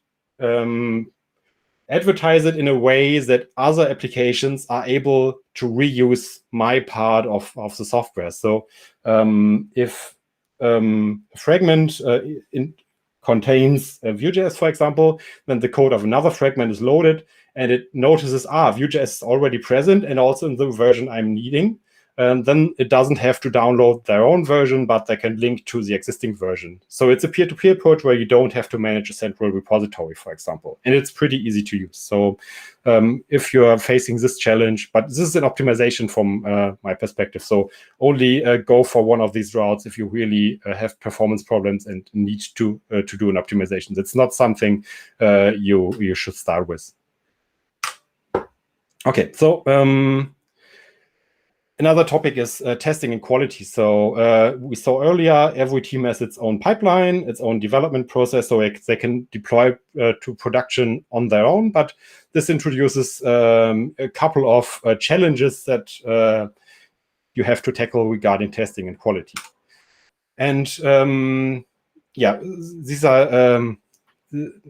advertise it in a way that other applications are able to reuse my part of the software. So if a fragment contains Vue.js, for example, then the code of another fragment is loaded, and it notices, Vue.js is already present and also in the version I'm needing. Then it doesn't have to download their own version, but they can link to the existing version. So it's a peer-to-peer approach where you don't have to manage a central repository, for example. And it's pretty easy to use. So if you're facing this challenge, but this is an optimization from my perspective. So only go for one of these routes if you really have performance problems and need to do an optimization. That's not something you should start with. Okay, so another topic is testing and quality. So we saw earlier, every team has its own pipeline, its own development process, so they can deploy to production on their own. But this introduces a couple of challenges that you have to tackle regarding testing and quality. And these are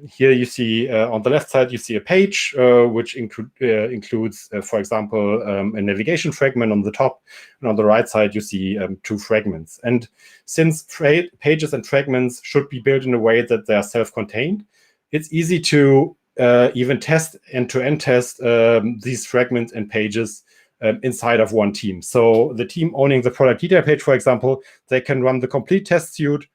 here you see on the left side, you see a page which includes, for example, a navigation fragment on the top. And on the right side, you see two fragments. And since pages and fragments should be built in a way that they are self-contained, it's easy to even test end-to-end test these fragments and pages inside of one team. So the team owning the product detail page, for example, they can run the complete test suite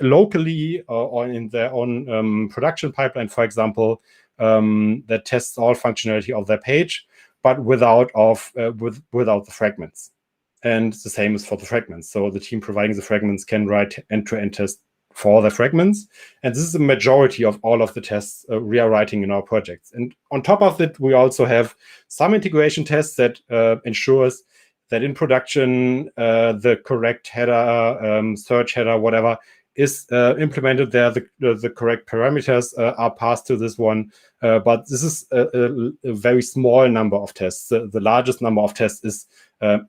locally or in their own production pipeline, for example, that tests all functionality of their page, but without the fragments. And the same is for the fragments. So the team providing the fragments can write end-to-end tests for the fragments. And this is the majority of all of the tests we are writing in our projects. And on top of it, we also have some integration tests that ensures that in production, the correct header, search header, whatever, is implemented there. The correct parameters are passed to this one. But this is a very small number of tests. The largest number of tests is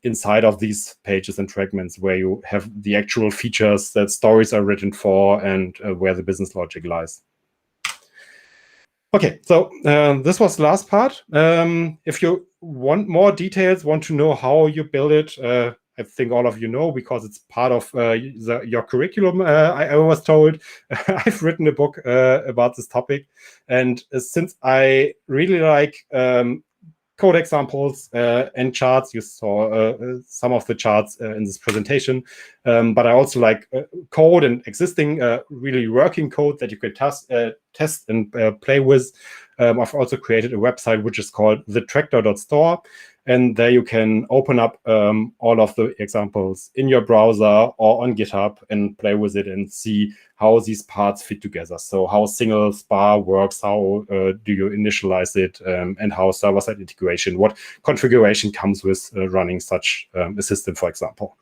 inside of these pages and fragments where you have the actual features that stories are written for and where the business logic lies. Okay, so this was the last part. If you want more details, want to know how you build it, I think all of you know because it's part of your curriculum, I was told. I've written a book about this topic. And since I really like code examples and charts, you saw some of the charts in this presentation, but I also like code and existing really working code that you can test and play with. I've also created a website which is called thetractor.store. and there you can open up all of the examples in your browser or on GitHub and play with it and see how these parts fit together. So how single spar works, how do you initialize it, and how server-side integration, what configuration comes with running such a system, for example.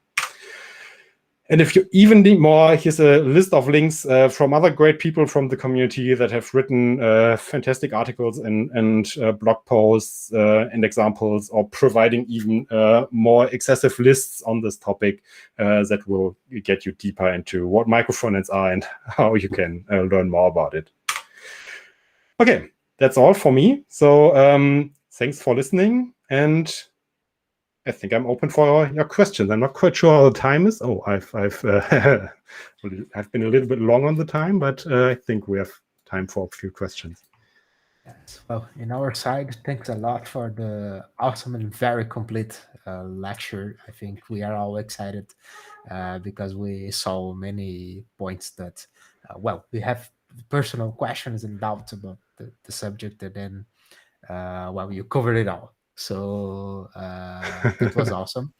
And if you even need more, here's a list of links from other great people from the community that have written fantastic articles and blog posts and examples, or providing even more excessive lists on this topic that will get you deeper into what microfrontends are and how you can learn more about it. Okay, that's all for me. So thanks for listening, and I think I'm open for your questions. I'm not quite sure how the time is. Oh, I've been a little bit long on the time, but I think we have time for a few questions. Yes. Well, in our side, thanks a lot for the awesome and very complete lecture. I think we are all excited because we saw many points that, well, we have personal questions and doubts about the subject, and then, well, you covered it all. So that was awesome.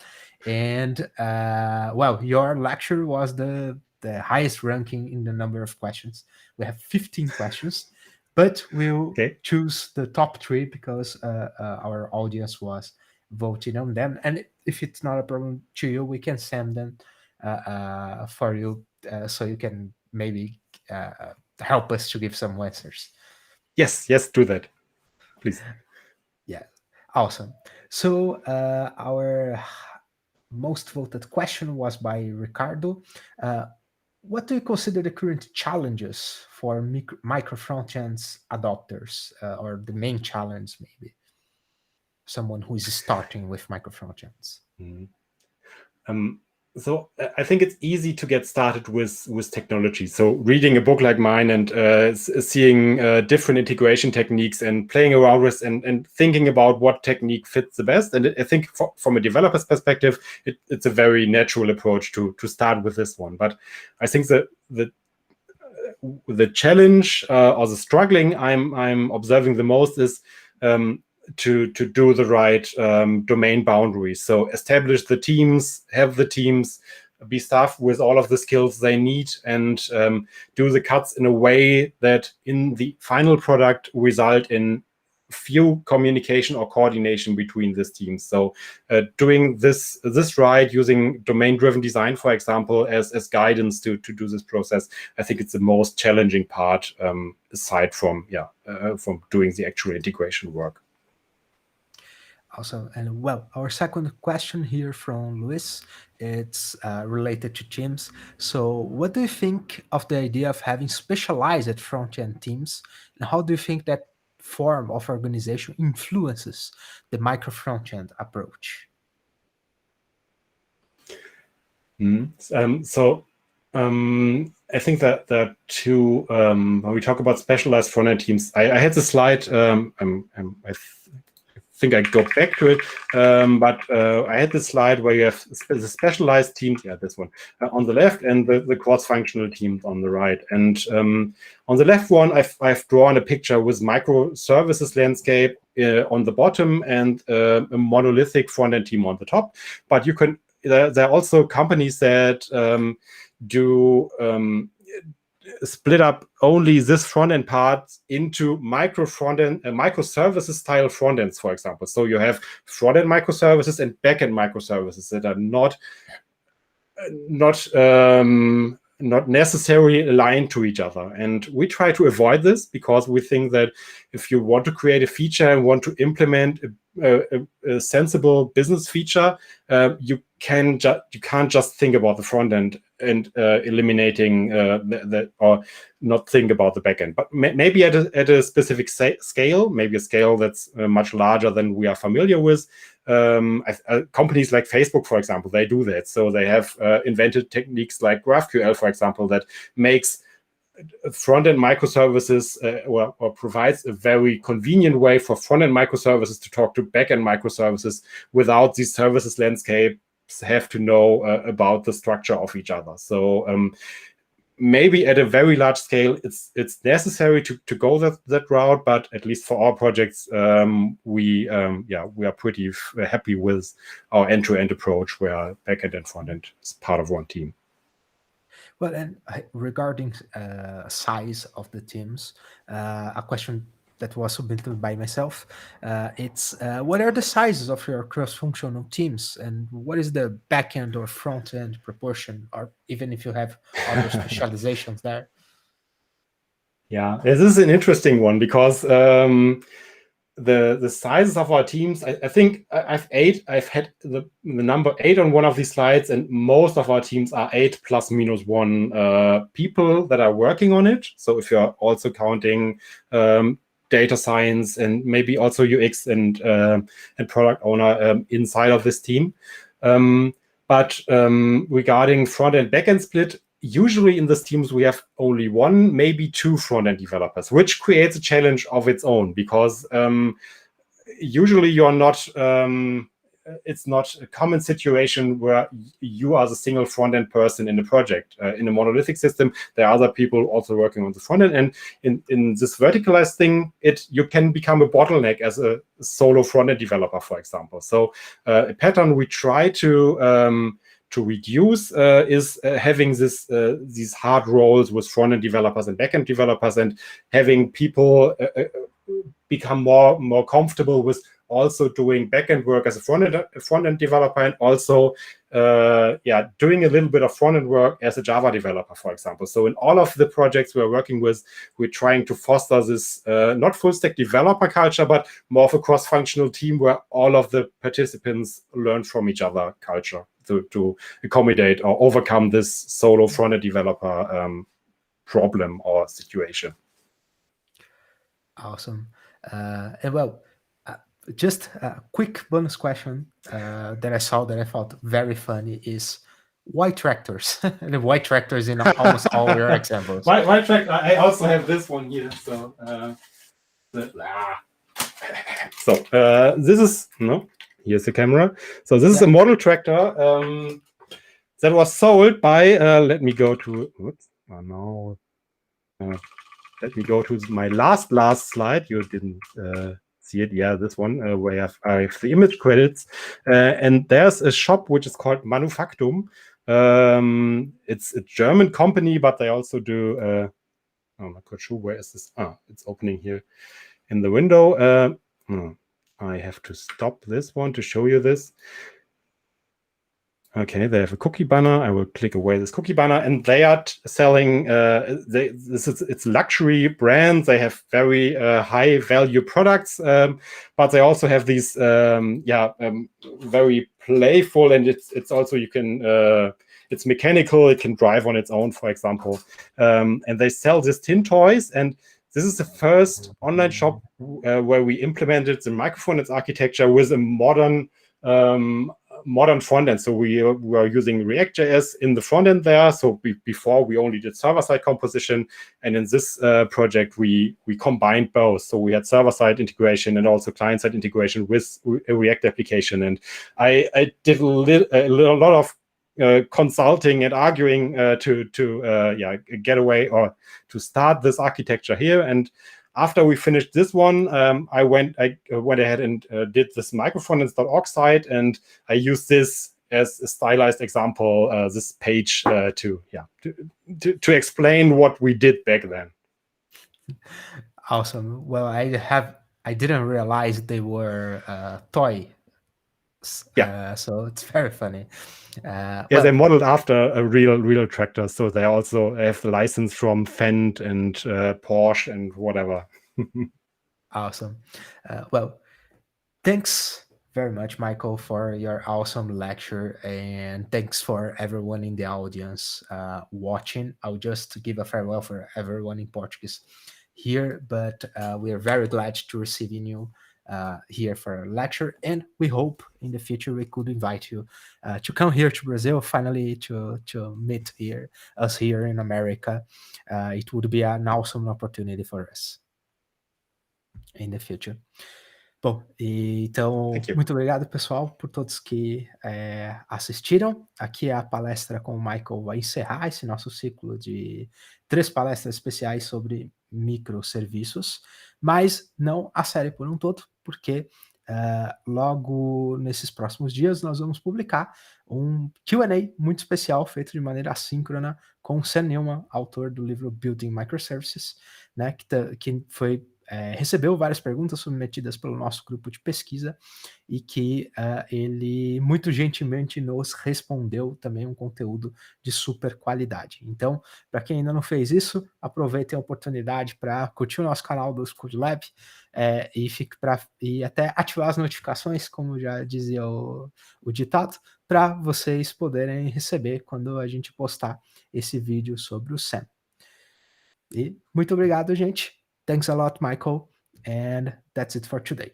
And well, your lecture was the highest ranking in the number of questions. We have 15 questions, but we'll choose the top 3 because our audience was voting on them. And if it's not a problem to you, we can send them for you so you can maybe help us to give some answers. Yes, do that, please. Yeah. Awesome. So our most voted question was by Ricardo. What do you consider the current challenges for microfrontends adopters, or the main challenge, maybe? Someone who is starting with microfrontends. So I think it's easy to get started with technology. So reading a book like mine and seeing different integration techniques and playing around with and thinking about what technique fits the best. And I think from a developer's perspective, it's a very natural approach to start with this one. But I think the challenge or the struggling I'm observing the most is to do the right domain boundaries. So establish the teams, have the teams be staffed with all of the skills they need, and do the cuts in a way that in the final product result in few communication or coordination between these teams. So doing this right, using domain-driven design, for example, as guidance to do this process, I think it's the most challenging part, aside from doing the actual integration work. Awesome. And well, our second question here from Luis, it's related to teams. So what do you think of the idea of having specialized front-end teams? And how do you think that form of organization influences the micro front-end approach? I think that the two, when we talk about specialized front-end teams, I had the slide, I think I go back to it, but I had this slide where you have the specialized teams, this one, on the left, and the cross-functional teams on the right. And on the left one, I've drawn a picture with microservices landscape on the bottom and a monolithic front-end team on the top. But you can, there are also companies that do split up only this front-end part into microservices style front-ends, for example. So you have front-end microservices and back-end microservices that are not necessarily aligned to each other. And we try to avoid this because we think that if you want to create a feature and want to implement a sensible business feature, you can't just think about the front end and eliminating or not think about the back end. But maybe at a specific scale, maybe a scale that's much larger than we are familiar with. Companies like Facebook, for example, they do that. So they have invented techniques like GraphQL, for example, that makes front-end microservices or provides a very convenient way for front-end microservices to talk to back-end microservices without these services landscapes have to know about the structure of each other. So maybe at a very large scale, it's necessary to go that route. But at least for our projects, we are pretty happy with our end-to-end approach, where backend and frontend is part of one team. Well, and regarding size of the teams, a question that was submitted by myself, it's what are the sizes of your cross-functional teams, and what is the backend or front-end proportion, or even if you have other specializations there? Yeah, this is an interesting one, because the sizes of our teams, I think I've had the number 8 on one of these slides, and most of our teams are 8 plus minus 1 people that are working on it. So if you're also counting data science and maybe also UX and product owner inside of this team. But regarding front-end backend split, usually in these teams we have only 1, maybe 2 front-end developers, which creates a challenge of its own, because usually you're not it's not a common situation where you are the single front-end person in the project. In a monolithic system, there are other people also working on the front-end, and in this verticalized thing, you can become a bottleneck as a solo front-end developer, for example. So a pattern we try to reduce is having these hard roles with front-end developers and back-end developers, and having people become more comfortable with also doing back-end work as a front-end developer, and also doing a little bit of front-end work as a Java developer, for example. So in all of the projects we're working with, we're trying to foster this not full-stack developer culture, but more of a cross-functional team where all of the participants learn from each other culture to accommodate or overcome this solo front-end developer problem or situation. Awesome. And well, just a quick bonus question that I saw that I thought very funny is white tractors. The white tractors in almost all your examples. White tractor. I also have this one here. So, this is here's the camera. So this is a model tractor that was sold by. Let me go to. Oops. Oh no. Let me go to my last slide. You didn't see it. Yeah, this one where I have the image credits. And there's a shop which is called Manufaktum. It's a German company, but they also do. I'm not quite sure. Where is this? It's opening here in the window. I have to stop this one to show you this. Okay, they have a cookie banner. I will click away this cookie banner, and they are selling. It's luxury brands. They have very high value products, but they also have these very playful, and it's also you can. It's mechanical. It can drive on its own, for example, and they sell these tin toys. And this is the first online shop where we implemented the Microfondants architecture with a modern front end. So we are using React.js in the front end there. So before we only did server-side composition, and in this project we combined both. So we had server-side integration and also client-side integration with a React application. And I did a lot of consulting and arguing to get away or to start this architecture here. And after we finished this one, I went ahead and did this microfondants.org site, and I used this as a stylized example, this page to explain what we did back then. Awesome. Well, I didn't realize they were toy. So it's very funny. They're modeled after a real tractor, so they also have the license from Fendt and Porsche and whatever. Awesome. Well, thanks very much, Michael, for your awesome lecture, and thanks for everyone in the audience watching. I'll just give a farewell for everyone in Portuguese here, but we are very glad to receiving you here for a lecture, and we hope in the future we could invite you to come here to Brazil, finally to meet us here in America. It would be an awesome opportunity for us in the future. Bom, então, muito obrigado, pessoal, por todos que assistiram. Aqui a palestra com o Michael vai encerrar esse nosso ciclo de 3 palestras especiais sobre microserviços, mas não a série por um todo, porque logo nesses próximos dias nós vamos publicar um Q&A muito especial, feito de maneira assíncrona, com o Sam Newman, autor do livro Building Microservices, né, que recebeu várias perguntas submetidas pelo nosso grupo de pesquisa e que ele muito gentilmente nos respondeu também um conteúdo de super qualidade. Então, para quem ainda não fez isso, aproveitem a oportunidade para curtir o nosso canal do Code Lab e até ativar as notificações, como já dizia o ditado, para vocês poderem receber quando a gente postar esse vídeo sobre o Sam. E muito obrigado, gente. Thanks a lot, Michael. And that's it for today.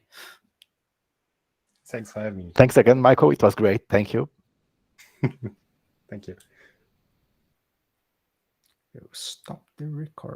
Thanks for having me. Thanks again, Michael. It was great. Thank you. Thank you. Stop the record.